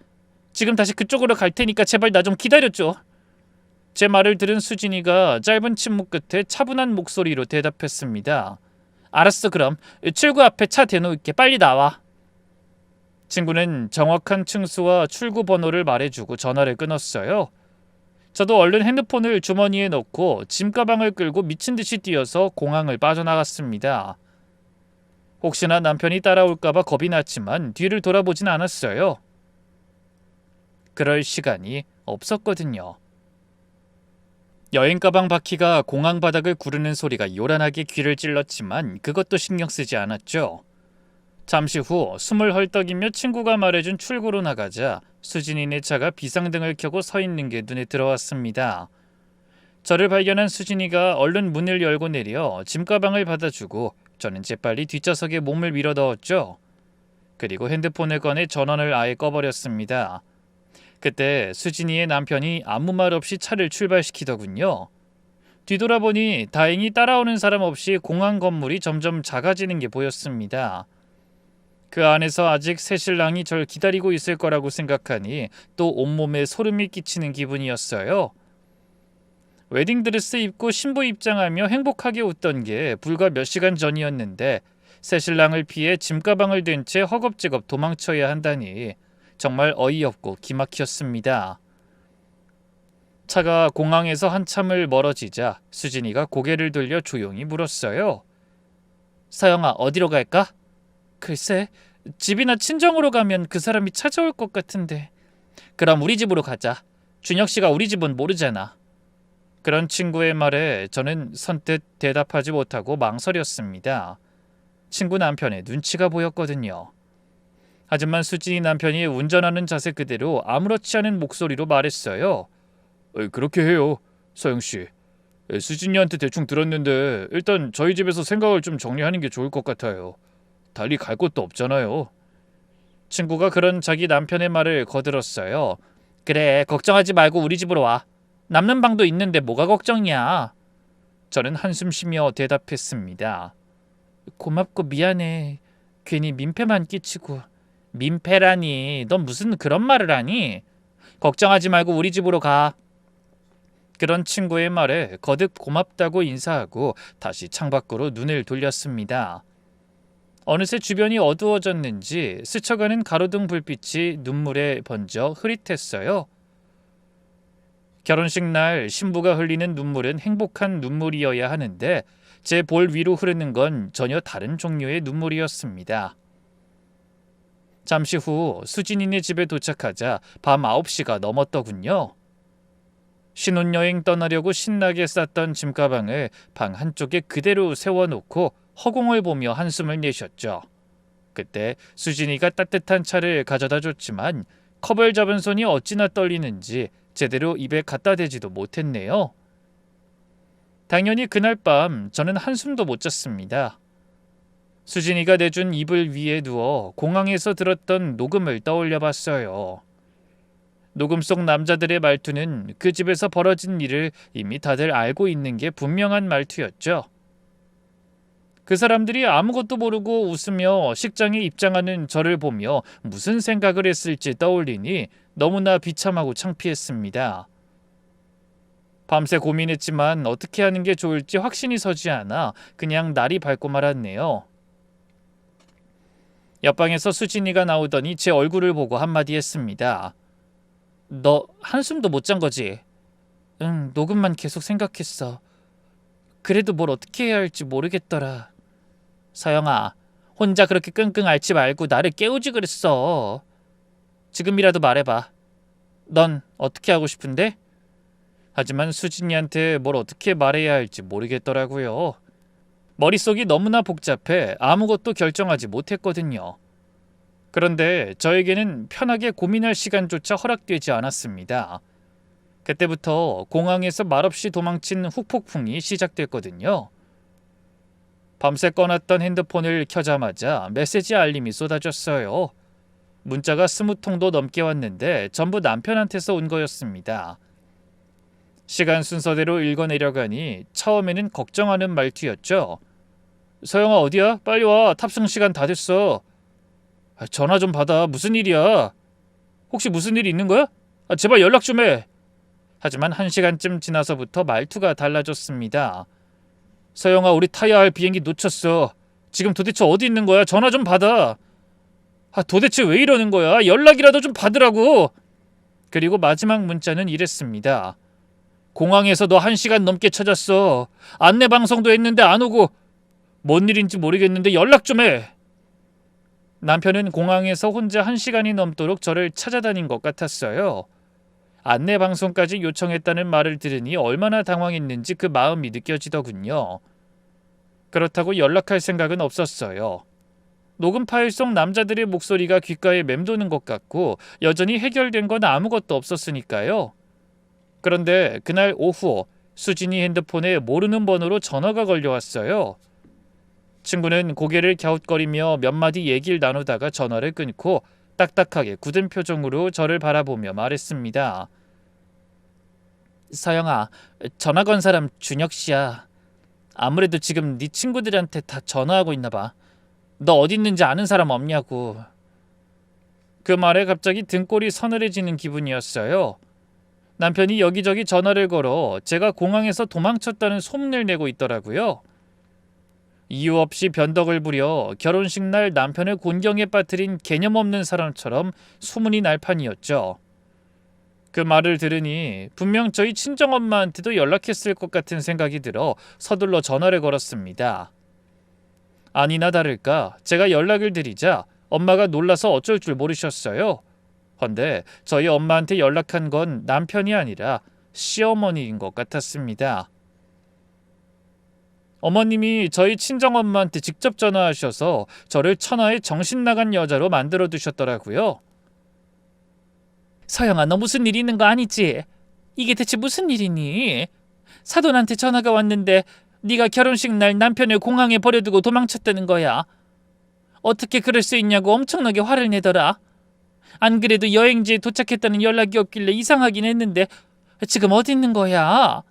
지금 다시 그쪽으로 갈 테니까 제발 나 좀 기다려줘. 제 말을 들은 수진이가 짧은 침묵 끝에 차분한 목소리로 대답했습니다. 알았어, 그럼 출구 앞에 차 대놓을게. 빨리 나와. 친구는 정확한 층수와 출구 번호를 말해주고 전화를 끊었어요. 저도 얼른 핸드폰을 주머니에 넣고 짐가방을 끌고 미친 듯이 뛰어서 공항을 빠져나갔습니다. 혹시나 남편이 따라올까봐 겁이 났지만 뒤를 돌아보진 않았어요. 그럴 시간이 없었거든요. 여행 가방 바퀴가 공항 바닥을 구르는 소리가 요란하게 귀를 찔렀지만 그것도 신경 쓰지 않았죠. 잠시 후 숨을 헐떡이며 친구가 말해준 출구로 나가자 수진이네 차가 비상등을 켜고 서 있는 게 눈에 들어왔습니다. 저를 발견한 수진이가 얼른 문을 열고 내려 짐가방을 받아주고 저는 재빨리 뒷좌석에 몸을 밀어 넣었죠. 그리고 핸드폰을 꺼내 전원을 아예 꺼버렸습니다. 그때 수진이의 남편이 아무 말 없이 차를 출발시키더군요. 뒤돌아보니 다행히 따라오는 사람 없이 공항 건물이 점점 작아지는 게 보였습니다. 그 안에서 아직 새신랑이 절 기다리고 있을 거라고 생각하니 또 온몸에 소름이 끼치는 기분이었어요. 웨딩드레스 입고 신부 입장하며 행복하게 웃던 게 불과 몇 시간 전이었는데 새신랑을 피해 짐가방을 든 채 허겁지겁 도망쳐야 한다니 정말 어이없고 기막혔습니다. 차가 공항에서 한참을 멀어지자 수진이가 고개를 돌려 조용히 물었어요. 서영아, 어디로 갈까? 글쎄, 집이나 친정으로 가면 그 사람이 찾아올 것 같은데. 그럼 우리 집으로 가자. 준혁 씨가 우리 집은 모르잖아. 그런 친구의 말에 저는 선뜻 대답하지 못하고 망설였습니다. 친구 남편의 눈치가 보였거든요. 하지만 수진이 남편이 운전하는 자세 그대로 아무렇지 않은 목소리로 말했어요. 그렇게 해요, 서영씨. 수진이한테 대충 들었는데 일단 저희 집에서 생각을 좀 정리하는 게 좋을 것 같아요. 달리 갈 곳도 없잖아요. 친구가 그런 자기 남편의 말을 거들었어요. 그래, 걱정하지 말고 우리 집으로 와. 남는 방도 있는데 뭐가 걱정이야. 저는 한숨 쉬며 대답했습니다. 고맙고 미안해. 괜히 민폐만 끼치고. 민폐라니, 넌 무슨 그런 말을 하니? 걱정하지 말고 우리 집으로 가. 그런 친구의 말에 거듭 고맙다고 인사하고 다시 창밖으로 눈을 돌렸습니다. 어느새 주변이 어두워졌는지 스쳐가는 가로등 불빛이 눈물에 번져 흐릿했어요. 결혼식 날 신부가 흘리는 눈물은 행복한 눈물이어야 하는데 제 볼 위로 흐르는 건 전혀 다른 종류의 눈물이었습니다. 잠시 후 수진이네 집에 도착하자 밤 9시가 넘었더군요. 신혼여행 떠나려고 신나게 쌌던 짐가방을 방 한쪽에 그대로 세워놓고 허공을 보며 한숨을 내셨죠. 그때 수진이가 따뜻한 차를 가져다 줬지만 컵을 잡은 손이 어찌나 떨리는지 제대로 입에 갖다 대지도 못했네요. 당연히 그날 밤 저는 한숨도 못 잤습니다. 수진이가 내준 이불 위에 누워 공항에서 들었던 녹음을 떠올려 봤어요. 녹음 속 남자들의 말투는 그 집에서 벌어진 일을 이미 다들 알고 있는 게 분명한 말투였죠. 그 사람들이 아무것도 모르고 웃으며 식장에 입장하는 저를 보며 무슨 생각을 했을지 떠올리니 너무나 비참하고 창피했습니다. 밤새 고민했지만 어떻게 하는 게 좋을지 확신이 서지 않아 그냥 날이 밝고 말았네요. 옆방에서 수진이가 나오더니 제 얼굴을 보고 한마디 했습니다. 너 한숨도 못 잔 거지? 응, 녹음만 계속 생각했어. 그래도 뭘 어떻게 해야 할지 모르겠더라. 서영아, 혼자 그렇게 끙끙 앓지 말고 나를 깨우지 그랬어. 지금이라도 말해봐. 넌 어떻게 하고 싶은데? 하지만 수진이한테 뭘 어떻게 말해야 할지 모르겠더라고요. 머릿속이 너무나 복잡해 아무것도 결정하지 못했거든요. 그런데 저에게는 편하게 고민할 시간조차 허락되지 않았습니다. 그때부터 공항에서 말없이 도망친 후폭풍이 시작됐거든요. 밤새 꺼놨던 핸드폰을 켜자마자 메시지 알림이 쏟아졌어요. 문자가 20통도 넘게 왔는데 전부 남편한테서 온 거였습니다. 시간 순서대로 읽어내려가니 처음에는 걱정하는 말투였죠. 서영아, 어디야? 빨리 와. 탑승 시간 다 됐어. 전화 좀 받아. 무슨 일이야? 혹시 무슨 일이 있는 거야? 제발 연락 좀 해. 하지만 1시간쯤 지나서부터 말투가 달라졌습니다. 서영아, 우리 타야 할 비행기 놓쳤어. 지금 도대체 어디 있는 거야? 전화 좀 받아. 도대체 왜 이러는 거야? 연락이라도 좀 받으라고. 그리고 마지막 문자는 이랬습니다. 공항에서 너 1시간 넘게 찾았어. 안내 방송도 했는데 안 오고. 뭔 일인지 모르겠는데 연락 좀 해. 남편은 공항에서 혼자 1시간이 넘도록 저를 찾아다닌 것 같았어요. 안내 방송까지 요청했다는 말을 들으니 얼마나 당황했는지 그 마음이 느껴지더군요. 그렇다고 연락할 생각은 없었어요. 녹음 파일 속 남자들의 목소리가 귓가에 맴도는 것 같고 여전히 해결된 건 아무것도 없었으니까요. 그런데 그날 오후 수진이 핸드폰에 모르는 번호로 전화가 걸려왔어요. 친구는 고개를 갸웃거리며 몇 마디 얘기를 나누다가 전화를 끊고 딱딱하게 굳은 표정으로 저를 바라보며 말했습니다. 서영아, 전화 건 사람 준혁 씨야. 아무래도 지금 네 친구들한테 다 전화하고 있나 봐. 너 어디 있는지 아는 사람 없냐고. 그 말에 갑자기 등골이 서늘해지는 기분이었어요. 남편이 여기저기 전화를 걸어 제가 공항에서 도망쳤다는 소문을 내고 있더라고요. 이유 없이 변덕을 부려 결혼식 날 남편을 곤경에 빠뜨린 개념 없는 사람처럼 소문이 날 판이었죠. 그 말을 들으니 분명 저희 친정엄마한테도 연락했을 것 같은 생각이 들어 서둘러 전화를 걸었습니다. 아니나 다를까 제가 연락을 드리자 엄마가 놀라서 어쩔 줄 모르셨어요. 헌데 저희 엄마한테 연락한 건 남편이 아니라 시어머니인 것 같았습니다. 어머님이 저희 친정엄마한테 직접 전화하셔서 저를 천하의 정신나간 여자로 만들어 두셨더라고요. 서영아, 너 무슨 일 있는 거 아니지? 이게 대체 무슨 일이니? 사돈한테 전화가 왔는데 네가 결혼식 날 남편을 공항에 버려두고 도망쳤다는 거야. 어떻게 그럴 수 있냐고 엄청나게 화를 내더라. 안 그래도 여행지에 도착했다는 연락이 없길래 이상하긴 했는데 지금 어디 있는 거야?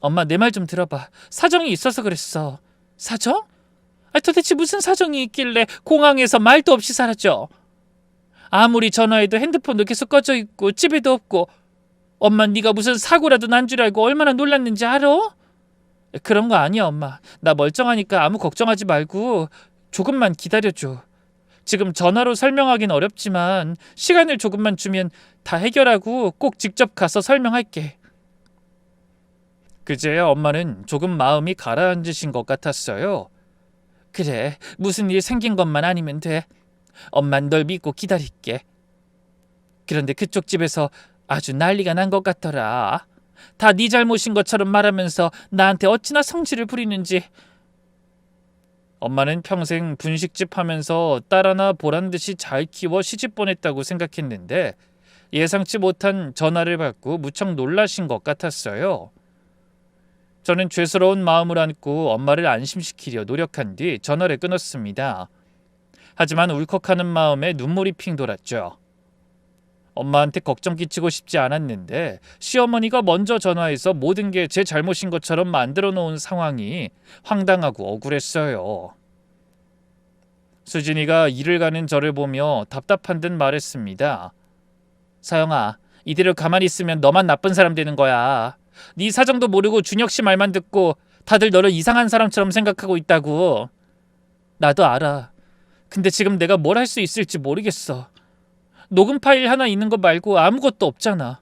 엄마, 내 말 좀 들어봐. 사정이 있어서 그랬어. 사정? 도대체 무슨 사정이 있길래 공항에서 말도 없이 사라져? 아무리 전화해도 핸드폰도 계속 꺼져 있고 집에도 없고. 엄마, 네가 무슨 사고라도 난 줄 알고 얼마나 놀랐는지 알아? 그런 거 아니야, 엄마. 나 멀쩡하니까 아무 걱정하지 말고 조금만 기다려줘. 지금 전화로 설명하긴 어렵지만 시간을 조금만 주면 다 해결하고 꼭 직접 가서 설명할게. 그제야 엄마는 조금 마음이 가라앉으신 것 같았어요. 그래, 무슨 일 생긴 것만 아니면 돼. 엄만 널 믿고 기다릴게. 그런데 그쪽 집에서 아주 난리가 난 것 같더라. 다 네 잘못인 것처럼 말하면서 나한테 어찌나 성질을 부리는지. 엄마는 평생 분식집 하면서 딸 하나 보란듯이 잘 키워 시집 보냈다고 생각했는데 예상치 못한 전화를 받고 무척 놀라신 것 같았어요. 저는 죄스러운 마음을 안고 엄마를 안심시키려 노력한 뒤 전화를 끊었습니다. 하지만 울컥하는 마음에 눈물이 핑 돌았죠. 엄마한테 걱정 끼치고 싶지 않았는데 시어머니가 먼저 전화해서 모든 게 제 잘못인 것처럼 만들어 놓은 상황이 황당하고 억울했어요. 수진이가 일을 가는 저를 보며 답답한 듯 말했습니다. 서영아, 이대로 가만히 있으면 너만 나쁜 사람 되는 거야. 네 사정도 모르고 준혁 씨 말만 듣고 다들 너를 이상한 사람처럼 생각하고 있다고. 나도 알아. 근데 지금 내가 뭘 할 수 있을지 모르겠어. 녹음 파일 하나 있는 거 말고 아무것도 없잖아.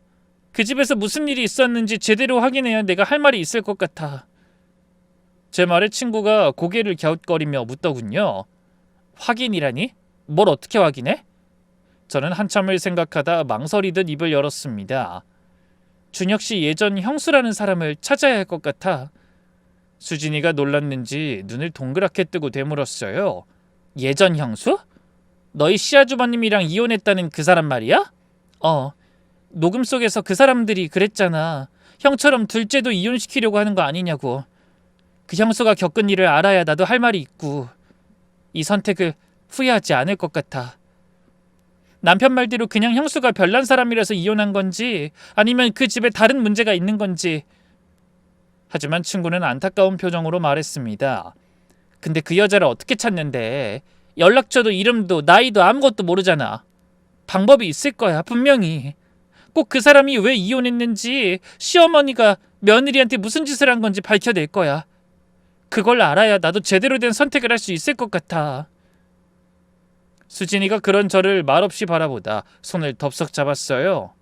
그 집에서 무슨 일이 있었는지 제대로 확인해야 내가 할 말이 있을 것 같아. 제 말에 친구가 고개를 갸웃거리며 묻더군요. 확인이라니? 뭘 어떻게 확인해? 저는 한참을 생각하다 망설이듯 입을 열었습니다. 준혁 씨 예전 형수라는 사람을 찾아야 할 것 같아. 수진이가 놀랐는지 눈을 동그랗게 뜨고 되물었어요. 예전 형수? 너희 시아주버님이랑 이혼했다는 그 사람 말이야? 녹음 속에서 그 사람들이 그랬잖아. 형처럼 둘째도 이혼시키려고 하는 거 아니냐고. 그 형수가 겪은 일을 알아야 나도 할 말이 있고. 이 선택을 후회하지 않을 것 같아. 남편 말대로 그냥 형수가 별난 사람이라서 이혼한 건지 아니면 그 집에 다른 문제가 있는 건지. 하지만 친구는 안타까운 표정으로 말했습니다. 근데 그 여자를 어떻게 찾는데? 연락처도 이름도 나이도 아무것도 모르잖아. 방법이 있을 거야, 분명히. 꼭 그 사람이 왜 이혼했는지 시어머니가 며느리한테 무슨 짓을 한 건지 밝혀낼 거야. 그걸 알아야 나도 제대로 된 선택을 할 수 있을 것 같아. 수진이가 그런 저를 말없이 바라보다 손을 덥석 잡았어요.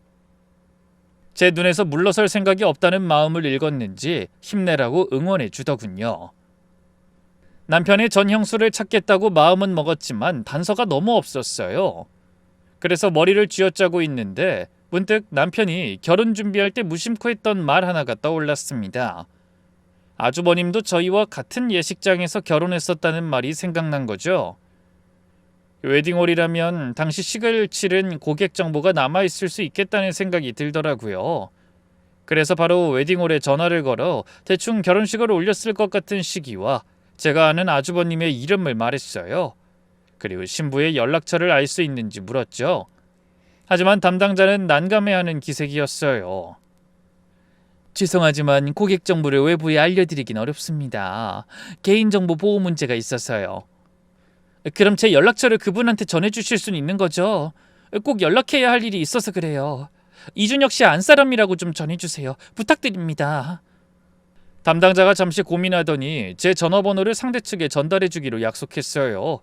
제 눈에서 물러설 생각이 없다는 마음을 읽었는지 힘내라고 응원해 주더군요. 남편의 전 형수를 찾겠다고 마음은 먹었지만 단서가 너무 없었어요. 그래서 머리를 쥐어짜고 있는데 문득 남편이 결혼 준비할 때 무심코 했던 말 하나가 떠올랐습니다. 아주버님도 저희와 같은 예식장에서 결혼했었다는 말이 생각난 거죠. 웨딩홀이라면 당시 식을 치른 고객 정보가 남아있을 수 있겠다는 생각이 들더라고요. 그래서 바로 웨딩홀에 전화를 걸어 대충 결혼식을 올렸을 것 같은 시기와 제가 아는 아주버님의 이름을 말했어요. 그리고 신부의 연락처를 알 수 있는지 물었죠. 하지만 담당자는 난감해하는 기색이었어요. 죄송하지만 고객 정보를 외부에 알려드리긴 어렵습니다. 개인정보 보호 문제가 있어서요. 그럼 제 연락처를 그분한테 전해주실 수는 있는 거죠? 꼭 연락해야 할 일이 있어서 그래요. 이준혁 씨 안사람이라고 좀 전해주세요. 부탁드립니다. 담당자가 잠시 고민하더니 제 전화번호를 상대 측에 전달해주기로 약속했어요.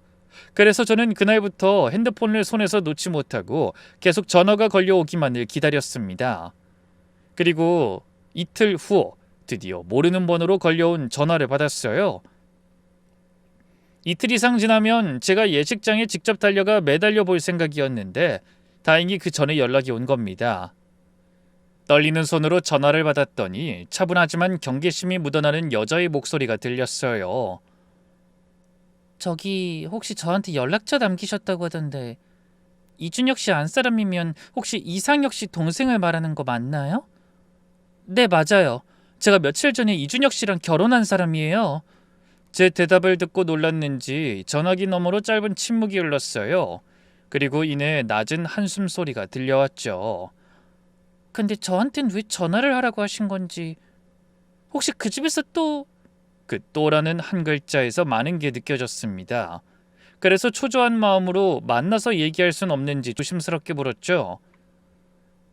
그래서 저는 그날부터 핸드폰을 손에서 놓지 못하고 계속 전화가 걸려오기만을 기다렸습니다. 그리고 이틀 후 드디어 모르는 번호로 걸려온 전화를 받았어요. 이틀 이상 지나면 제가 예식장에 직접 달려가 매달려 볼 생각이었는데 다행히 그 전에 연락이 온 겁니다. 떨리는 손으로 전화를 받았더니 차분하지만 경계심이 묻어나는 여자의 목소리가 들렸어요. 저기 혹시 저한테 연락처 남기셨다고 하던데 이준혁 씨 안사람이면 혹시 이상혁 씨 동생을 말하는 거 맞나요? 네, 맞아요. 제가 며칠 전에 이준혁 씨랑 결혼한 사람이에요. 제 대답을 듣고 놀랐는지 전화기 너머로 짧은 침묵이 흘렀어요. 그리고 이내 낮은 한숨 소리가 들려왔죠. 근데 저한텐 왜 전화를 하라고 하신 건지, 혹시 그 집에서 또... 그 또라는 한 글자에서 많은 게 느껴졌습니다. 그래서 초조한 마음으로 만나서 얘기할 순 없는지 조심스럽게 물었죠.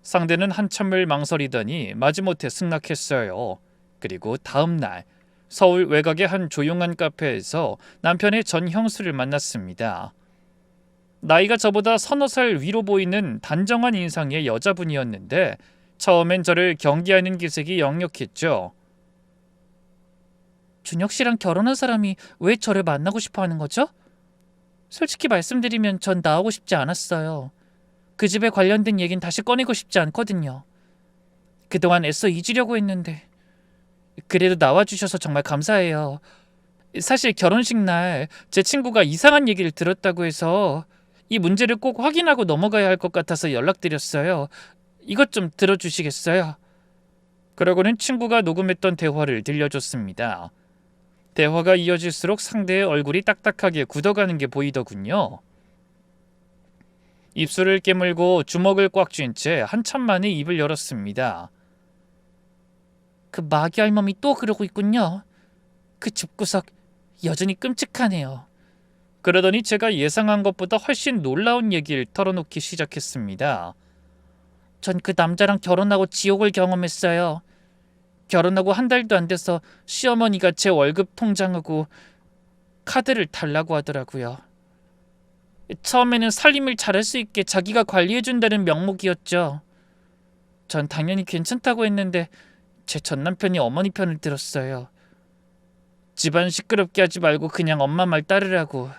상대는 한참을 망설이더니 마지못해 승낙했어요. 그리고 다음 날 서울 외곽의 한 조용한 카페에서 남편의 전 형수를 만났습니다. 나이가 저보다 서너 살 위로 보이는 단정한 인상의 여자분이었는데 처음엔 저를 경계하는 기색이 역력했죠. 준혁 씨랑 결혼한 사람이 왜 저를 만나고 싶어 하는 거죠? 솔직히 말씀드리면 전 나오고 싶지 않았어요. 그 집에 관련된 얘긴 다시 꺼내고 싶지 않거든요. 그동안 애써 잊으려고 했는데 그래도 나와주셔서 정말 감사해요. 사실 결혼식 날 제 친구가 이상한 얘기를 들었다고 해서 이 문제를 꼭 확인하고 넘어가야 할 것 같아서 연락드렸어요. 이것 좀 들어주시겠어요? 그러고는 친구가 녹음했던 대화를 들려줬습니다. 대화가 이어질수록 상대의 얼굴이 딱딱하게 굳어가는 게 보이더군요. 입술을 깨물고 주먹을 꽉 쥔 채 한참 만에 입을 열었습니다. 그 마귀 할멈이 또 그러고 있군요. 그 집구석 여전히 끔찍하네요. 그러더니 제가 예상한 것보다 훨씬 놀라운 얘기를 털어놓기 시작했습니다. 전 그 남자랑 결혼하고 지옥을 경험했어요. 결혼하고 한 달도 안 돼서 시어머니가 제 월급 통장하고 카드를 달라고 하더라고요. 처음에는 살림을 잘할 수 있게 자기가 관리해준다는 명목이었죠. 전 당연히 괜찮다고 했는데 제 전남편이 어머니 편을 들었어요. 집안 시끄럽게 하지 말고 그냥 엄마 말 따르라고.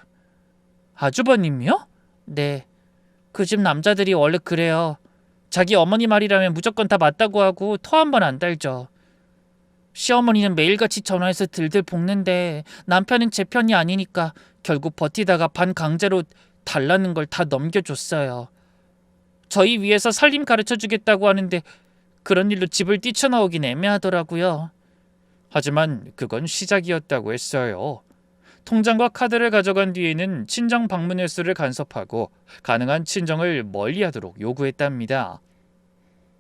아주버님이요? 네. 그 집 남자들이 원래 그래요. 자기 어머니 말이라면 무조건 다 맞다고 하고 토 한 번 안 달죠. 시어머니는 매일같이 전화해서 들들 볶는데 남편은 제 편이 아니니까 결국 버티다가 반강제로 달라는 걸 다 넘겨줬어요. 저희 위해서 살림 가르쳐주겠다고 하는데 그런 일로 집을 뛰쳐나오긴 애매하더라고요. 하지만 그건 시작이었다고 했어요. 통장과 카드를 가져간 뒤에는 친정 방문 횟수를 간섭하고 가능한 친정을 멀리하도록 요구했답니다.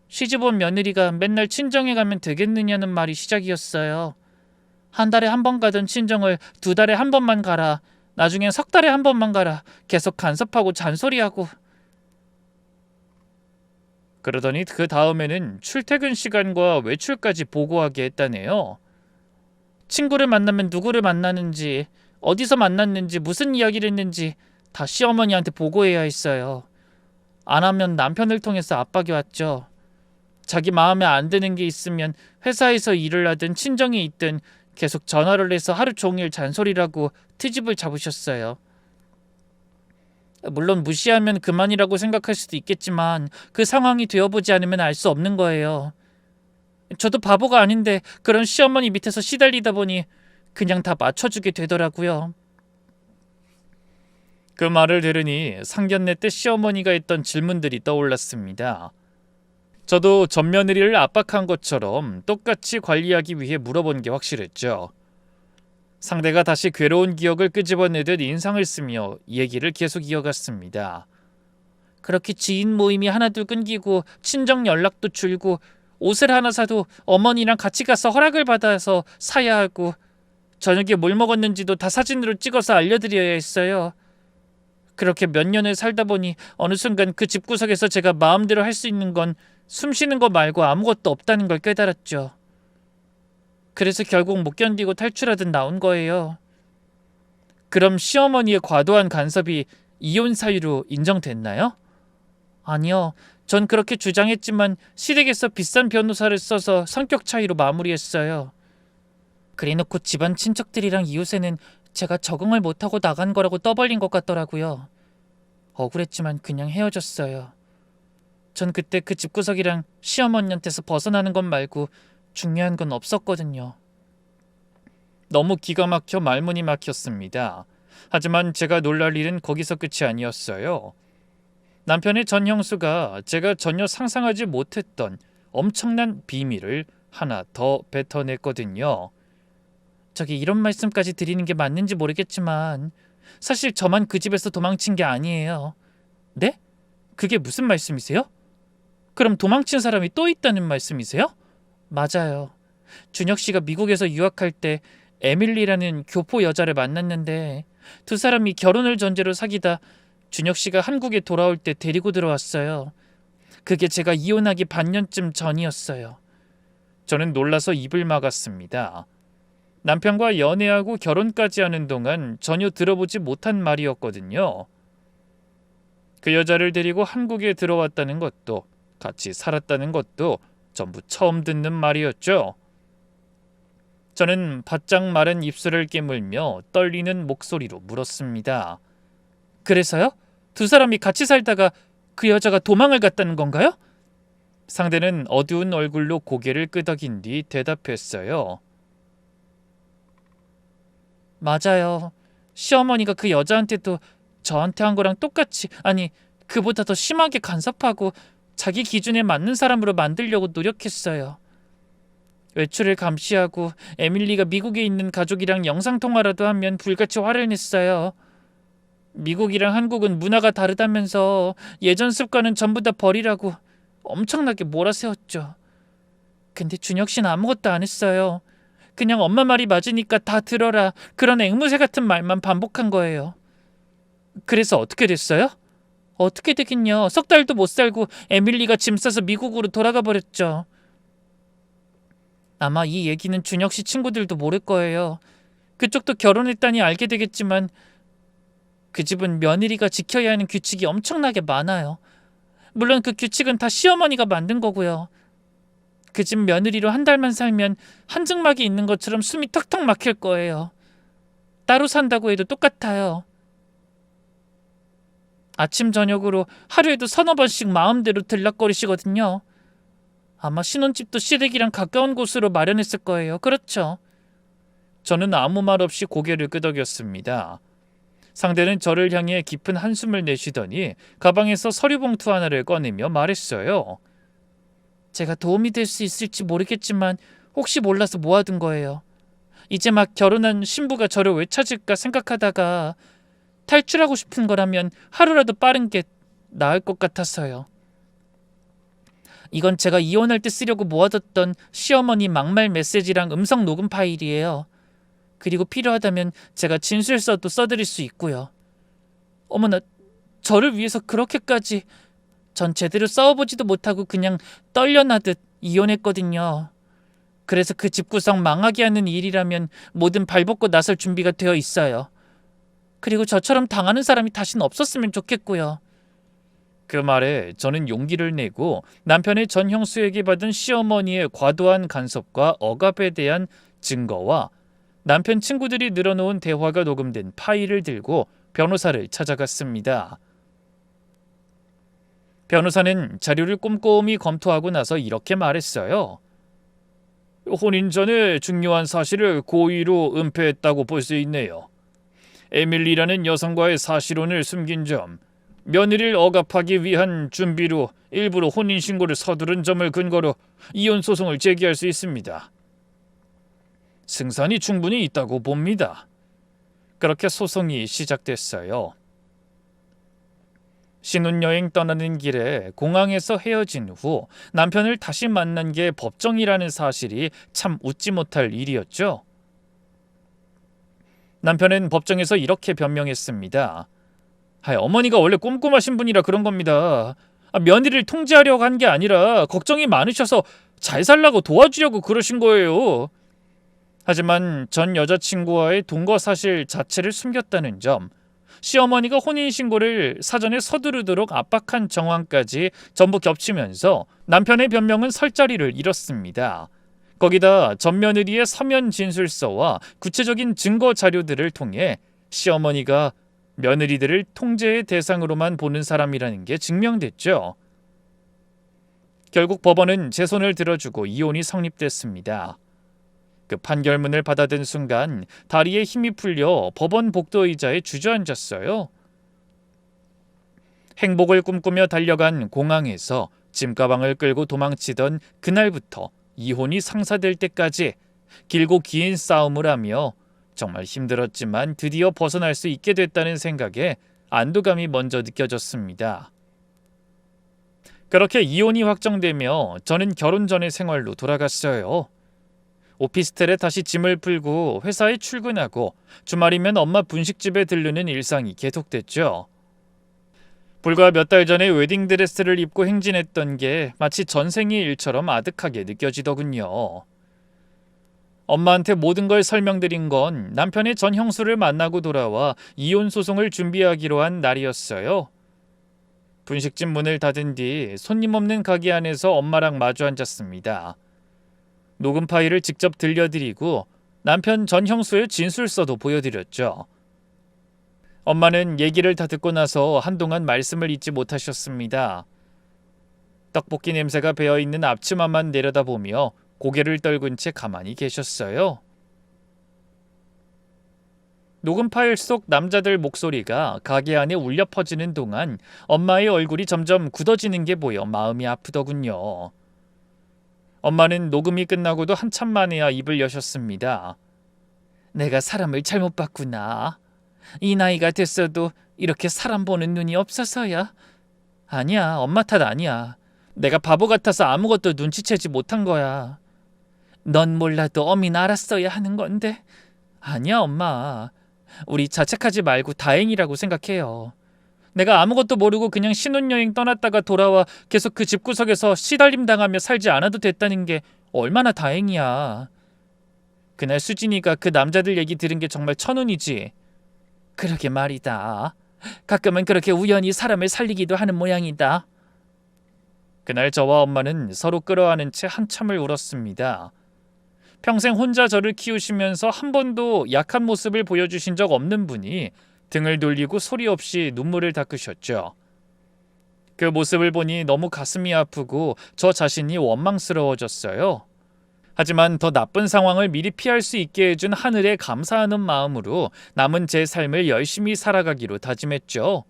시집온 며느리가 맨날 친정에 가면 되겠느냐는 말이 시작이었어요. 한 달에 한 번 가던 친정을 두 달에 한 번만 가라. 나중엔 석 달에 한 번만 가라. 계속 간섭하고 잔소리하고. 그러더니 그 다음에는 출퇴근 시간과 외출까지 보고하게 했다네요. 친구를 만나면 누구를 만나는지, 어디서 만났는지, 무슨 이야기를 했는지 다 시어머니한테 보고해야 했어요. 안 하면 남편을 통해서 압박이 왔죠. 자기 마음에 안 드는 게 있으면 회사에서 일을 하든 친정에 있든 계속 전화를 해서 하루 종일 잔소리라고 트집을 잡으셨어요. 물론 무시하면 그만이라고 생각할 수도 있겠지만 그 상황이 되어보지 않으면 알 수 없는 거예요. 저도 바보가 아닌데 그런 시어머니 밑에서 시달리다 보니 그냥 다 맞춰주게 되더라고요. 그 말을 들으니 상견례 때 시어머니가 했던 질문들이 떠올랐습니다. 저도 전 며느리를 압박한 것처럼 똑같이 관리하기 위해 물어본 게 확실했죠. 상대가 다시 괴로운 기억을 끄집어내듯 인상을 쓰며 얘기를 계속 이어갔습니다. 그렇게 지인 모임이 하나둘 끊기고 친정 연락도 줄고 옷을 하나 사도 어머니랑 같이 가서 허락을 받아서 사야 하고 저녁에 뭘 먹었는지도 다 사진으로 찍어서 알려드려야 했어요. 그렇게 몇 년을 살다 보니 어느 순간 그 집구석에서 제가 마음대로 할 수 있는 건 숨 쉬는 거 말고 아무것도 없다는 걸 깨달았죠. 그래서 결국 못 견디고 탈출하듯 나온 거예요. 그럼 시어머니의 과도한 간섭이 이혼 사유로 인정됐나요? 아니요. 전 그렇게 주장했지만 시댁에서 비싼 변호사를 써서 성격 차이로 마무리했어요. 그래놓고 집안 친척들이랑 이웃에는 제가 적응을 못하고 나간 거라고 떠벌린 것 같더라고요. 억울했지만 그냥 헤어졌어요. 전 그때 그 집구석이랑 시어머니한테서 벗어나는 것 말고 중요한 건 없었거든요. 너무 기가 막혀 말문이 막혔습니다. 하지만 제가 놀랄 일은 거기서 끝이 아니었어요. 남편의 전 형수가 제가 전혀 상상하지 못했던 엄청난 비밀을 하나 더 뱉어냈거든요. 저기 이런 말씀까지 드리는 게 맞는지 모르겠지만 사실 저만 그 집에서 도망친 게 아니에요. 네? 그게 무슨 말씀이세요? 그럼 도망친 사람이 또 있다는 말씀이세요? 맞아요. 준혁 씨가 미국에서 유학할 때 에밀리라는 교포 여자를 만났는데 두 사람이 결혼을 전제로 사귀다 준혁 씨가 한국에 돌아올 때 데리고 들어왔어요. 그게 제가 이혼하기 반년쯤 전이었어요. 저는 놀라서 입을 막았습니다. 남편과 연애하고 결혼까지 하는 동안 전혀 들어보지 못한 말이었거든요. 그 여자를 데리고 한국에 들어왔다는 것도 같이 살았다는 것도 전부 처음 듣는 말이었죠. 저는 바짝 마른 입술을 깨물며 떨리는 목소리로 물었습니다. 그래서요? 두 사람이 같이 살다가 그 여자가 도망을 갔다는 건가요? 상대는 어두운 얼굴로 고개를 끄덕인 뒤 대답했어요. 맞아요. 시어머니가 그 여자한테도 저한테 한 거랑 똑같이, 아니 그보다 더 심하게 간섭하고 자기 기준에 맞는 사람으로 만들려고 노력했어요. 외출을 감시하고 에밀리가 미국에 있는 가족이랑 영상통화라도 하면 불같이 화를 냈어요. 미국이랑 한국은 문화가 다르다면서 예전 습관은 전부 다 버리라고 엄청나게 몰아세웠죠. 근데 준혁 씨는 아무것도 안 했어요. 그냥 엄마 말이 맞으니까 다 들어라, 그런 앵무새 같은 말만 반복한 거예요. 그래서 어떻게 됐어요? 어떻게 되긴요. 석 달도 못 살고 에밀리가 짐 싸서 미국으로 돌아가 버렸죠. 아마 이 얘기는 준혁 씨 친구들도 모를 거예요. 그쪽도 결혼했다니 알게 되겠지만 그 집은 며느리가 지켜야 하는 규칙이 엄청나게 많아요. 물론 그 규칙은 다 시어머니가 만든 거고요. 그 집 며느리로 한 달만 살면 한증막이 있는 것처럼 숨이 턱턱 막힐 거예요. 따로 산다고 해도 똑같아요. 아침 저녁으로 하루에도 서너 번씩 마음대로 들락거리시거든요. 아마 신혼집도 시댁이랑 가까운 곳으로 마련했을 거예요. 그렇죠? 저는 아무 말 없이 고개를 끄덕였습니다. 상대는 저를 향해 깊은 한숨을 내쉬더니 가방에서 서류 봉투 하나를 꺼내며 말했어요. 제가 도움이 될 수 있을지 모르겠지만 혹시 몰라서 모아둔 거예요. 이제 막 결혼한 신부가 저를 왜 찾을까 생각하다가 탈출하고 싶은 거라면 하루라도 빠른 게 나을 것 같아서요. 이건 제가 이혼할 때 쓰려고 모아뒀던 시어머니 막말 메시지랑 음성 녹음 파일이에요. 그리고 필요하다면 제가 진술서도 써드릴 수 있고요. 어머나, 저를 위해서 그렇게까지... 전 제대로 싸워보지도 못하고 그냥 떨려나듯 이혼했거든요. 그래서 그 집구석 망하게 하는 일이라면 뭐든 발벗고 나설 준비가 되어 있어요. 그리고 저처럼 당하는 사람이 다시는 없었으면 좋겠고요. 그 말에 저는 용기를 내고 남편의 전 형수에게 받은 시어머니의 과도한 간섭과 억압에 대한 증거와 남편 친구들이 늘어놓은 대화가 녹음된 파일을 들고 변호사를 찾아갔습니다. 변호사는 자료를 꼼꼼히 검토하고 나서 이렇게 말했어요. 혼인 전에 중요한 사실을 고의로 은폐했다고 볼 수 있네요. 에밀리라는 여성과의 사실혼을 숨긴 점, 며느리를 억압하기 위한 준비로 일부러 혼인신고를 서두른 점을 근거로 이혼 소송을 제기할 수 있습니다. 승산이 충분히 있다고 봅니다. 그렇게 소송이 시작됐어요. 신혼여행 떠나는 길에 공항에서 헤어진 후 남편을 다시 만난 게 법정이라는 사실이 참 웃지 못할 일이었죠. 남편은 법정에서 이렇게 변명했습니다. 어머니가 원래 꼼꼼하신 분이라 그런 겁니다. 며느리를 통제하려고 한 게 아니라 걱정이 많으셔서 잘 살라고 도와주려고 그러신 거예요. 하지만 전 여자친구와의 동거 사실 자체를 숨겼다는 점, 시어머니가 혼인신고를 사전에 서두르도록 압박한 정황까지 전부 겹치면서 남편의 변명은 설 자리를 잃었습니다. 거기다 전 며느리의 서면 진술서와 구체적인 증거 자료들을 통해 시어머니가 며느리들을 통제의 대상으로만 보는 사람이라는 게 증명됐죠. 결국 법원은 제 손을 들어주고 이혼이 성립됐습니다. 그 판결문을 받아든 순간 다리에 힘이 풀려 법원 복도 의자에 주저앉았어요. 행복을 꿈꾸며 달려간 공항에서 짐가방을 끌고 도망치던 그날부터 이혼이 상사될 때까지 길고 긴 싸움을 하며 정말 힘들었지만 드디어 벗어날 수 있게 됐다는 생각에 안도감이 먼저 느껴졌습니다. 그렇게 이혼이 확정되며 저는 결혼 전의 생활로 돌아갔어요. 오피스텔에 다시 짐을 풀고 회사에 출근하고 주말이면 엄마 분식집에 들르는 일상이 계속됐죠. 불과 몇 달 전에 웨딩드레스를 입고 행진했던 게 마치 전생의 일처럼 아득하게 느껴지더군요. 엄마한테 모든 걸 설명드린 건 남편의 전 형수를 만나고 돌아와 이혼 소송을 준비하기로 한 날이었어요. 분식집 문을 닫은 뒤 손님 없는 가게 안에서 엄마랑 마주 앉았습니다. 녹음 파일을 직접 들려드리고 남편 전 형수의 진술서도 보여드렸죠. 엄마는 얘기를 다 듣고 나서 한동안 말씀을 잇지 못하셨습니다. 떡볶이 냄새가 배어있는 앞치마만 내려다보며 고개를 떨군 채 가만히 계셨어요. 녹음 파일 속 남자들 목소리가 가게 안에 울려 퍼지는 동안 엄마의 얼굴이 점점 굳어지는 게 보여 마음이 아프더군요. 엄마는 녹음이 끝나고도 한참 만에야 입을 여셨습니다. 내가 사람을 잘못 봤구나. 이 나이가 됐어도 이렇게 사람 보는 눈이 없어서야. 아니야, 엄마 탓 아니야. 내가 바보 같아서 아무것도 눈치채지 못한 거야. 넌 몰라도 어민 알았어야 하는 건데. 아니야, 엄마. 우리 자책하지 말고 다행이라고 생각해요. 내가 아무것도 모르고 그냥 신혼여행 떠났다가 돌아와 계속 그 집구석에서 시달림 당하며 살지 않아도 됐다는 게 얼마나 다행이야. 그날 수진이가 그 남자들 얘기 들은 게 정말 천운이지. 그러게 말이다. 가끔은 그렇게 우연히 사람을 살리기도 하는 모양이다. 그날 저와 엄마는 서로 끌어안은 채 한참을 울었습니다. 평생 혼자 저를 키우시면서 한 번도 약한 모습을 보여주신 적 없는 분이 등을 돌리고 소리 없이 눈물을 닦으셨죠. 그 모습을 보니 너무 가슴이 아프고 저 자신이 원망스러워졌어요. 하지만 더 나쁜 상황을 미리 피할 수 있게 해준 하늘에 감사하는 마음으로 남은 제 삶을 열심히 살아가기로 다짐했죠.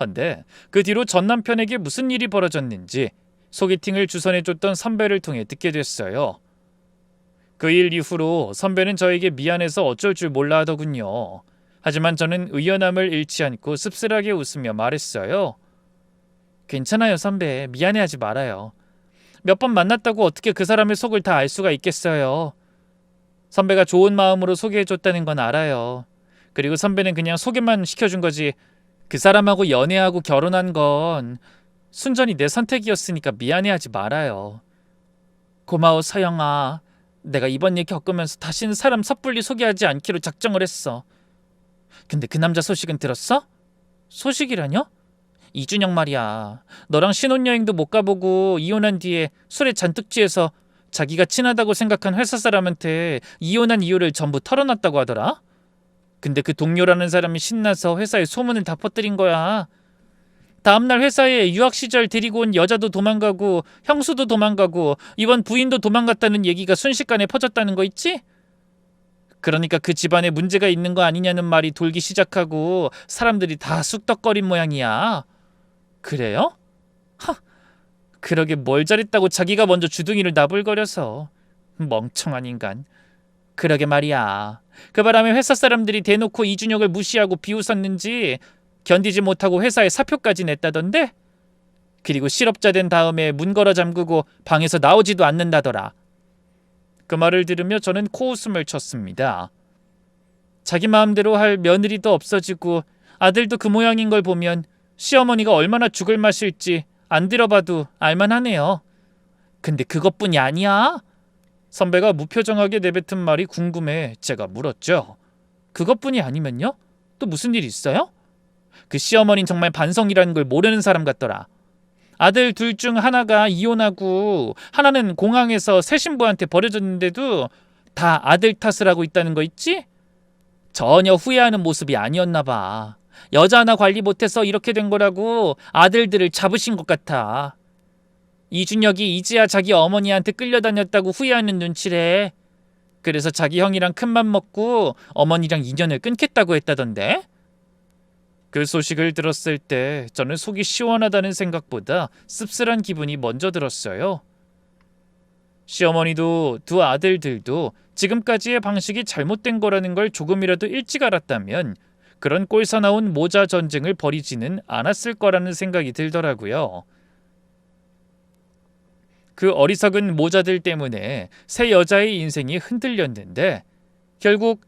헌데 그 뒤로 전 남편에게 무슨 일이 벌어졌는지 소개팅을 주선해줬던 선배를 통해 듣게 됐어요. 그 일 이후로 선배는 저에게 미안해서 어쩔 줄 몰라 하더군요. 하지만 저는 의연함을 잃지 않고 씁쓸하게 웃으며 말했어요. 괜찮아요, 선배. 미안해하지 말아요. 몇 번 만났다고 어떻게 그 사람의 속을 다 알 수가 있겠어요. 선배가 좋은 마음으로 소개해줬다는 건 알아요. 그리고 선배는 그냥 소개만 시켜준 거지 그 사람하고 연애하고 결혼한 건 순전히 내 선택이었으니까 미안해하지 말아요. 고마워, 서영아. 내가 이번 일 겪으면서 다시는 사람 섣불리 소개하지 않기로 작정을 했어. 근데 그 남자 소식은 들었어? 소식이라뇨? 이준영 말이야. 너랑 신혼여행도 못 가보고 이혼한 뒤에 술에 잔뜩 취해서 자기가 친하다고 생각한 회사 사람한테 이혼한 이유를 전부 털어놨다고 하더라. 근데 그 동료라는 사람이 신나서 회사에 소문을 다 퍼뜨린 거야. 다음날 회사에 유학 시절 데리고 온 여자도 도망가고 형수도 도망가고 이번 부인도 도망갔다는 얘기가 순식간에 퍼졌다는 거 있지? 그러니까 그 집안에 문제가 있는 거 아니냐는 말이 돌기 시작하고 사람들이 다 쑥덕거린 모양이야. 그래요? 하, 그러게 뭘 잘했다고 자기가 먼저 주둥이를 나불거려서. 멍청한 인간. 그러게 말이야. 그 바람에 회사 사람들이 대놓고 이준혁을 무시하고 비웃었는지 견디지 못하고 회사에 사표까지 냈다던데? 그리고 실업자 된 다음에 문 걸어 잠그고 방에서 나오지도 않는다더라. 그 말을 들으며 저는 코웃음을 쳤습니다. 자기 마음대로 할 며느리도 없어지고 아들도 그 모양인 걸 보면 시어머니가 얼마나 죽을 맛일지 안 들어봐도 알만하네요. 근데 그것뿐이 아니야? 선배가 무표정하게 내뱉은 말이 궁금해 제가 물었죠. 그것뿐이 아니면요? 또 무슨 일 있어요? 그 시어머니는 정말 반성이라는 걸 모르는 사람 같더라. 아들 둘 중 하나가 이혼하고 하나는 공항에서 새 신부한테 버려졌는데도 다 아들 탓을 하고 있다는 거 있지? 전혀 후회하는 모습이 아니었나 봐. 여자 하나 관리 못해서 이렇게 된 거라고 아들들을 잡으신 것 같아. 이준혁이 이제야 자기 어머니한테 끌려다녔다고 후회하는 눈치래. 그래서 자기 형이랑 큰맘 먹고 어머니랑 인연을 끊겠다고 했다던데? 그 소식을 들었을 때 저는 속이 시원하다는 생각보다 씁쓸한 기분이 먼저 들었어요. 시어머니도 두 아들들도 지금까지의 방식이 잘못된 거라는 걸 조금이라도 일찍 알았다면 그런 꼴사나운 모자 전쟁을 벌이지는 않았을 거라는 생각이 들더라고요. 그 어리석은 모자들 때문에 새 여자의 인생이 흔들렸는데 결국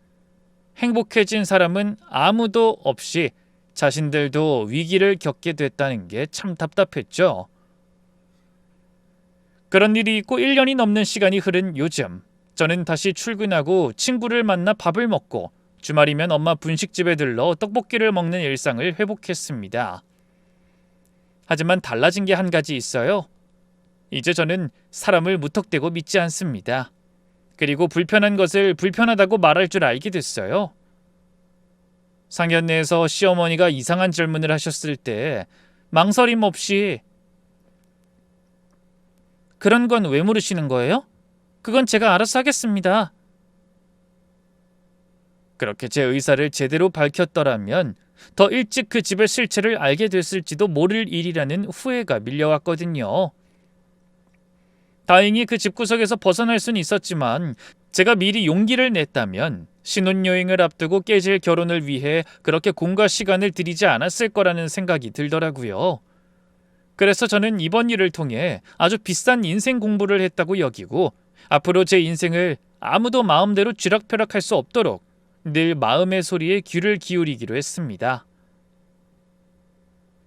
행복해진 사람은 아무도 없이 자신들도 위기를 겪게 됐다는 게 참 답답했죠. 그런 일이 있고 1년이 넘는 시간이 흐른 요즘 저는 다시 출근하고 친구를 만나 밥을 먹고 주말이면 엄마 분식집에 들러 떡볶이를 먹는 일상을 회복했습니다. 하지만 달라진 게 한 가지 있어요. 이제 저는 사람을 무턱대고 믿지 않습니다. 그리고 불편한 것을 불편하다고 말할 줄 알게 됐어요. 상견례에서 시어머니가 이상한 질문을 하셨을 때 망설임 없이 그런 건 왜 물으시는 거예요? 그건 제가 알아서 하겠습니다. 그렇게 제 의사를 제대로 밝혔더라면 더 일찍 그 집의 실체를 알게 됐을지도 모를 일이라는 후회가 밀려왔거든요. 다행히 그 집구석에서 벗어날 수는 있었지만 제가 미리 용기를 냈다면 신혼여행을 앞두고 깨질 결혼을 위해 그렇게 공과 시간을 들이지 않았을 거라는 생각이 들더라고요. 그래서 저는 이번 일을 통해 아주 비싼 인생 공부를 했다고 여기고 앞으로 제 인생을 아무도 마음대로 쥐락펴락할 수 없도록 늘 마음의 소리에 귀를 기울이기로 했습니다.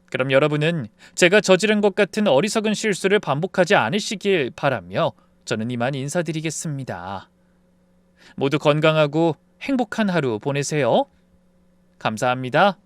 그럼 여러분은 제가 저지른 것 같은 어리석은 실수를 반복하지 않으시길 바라며 저는 이만 인사드리겠습니다. 모두 건강하고 행복한 하루 보내세요. 감사합니다.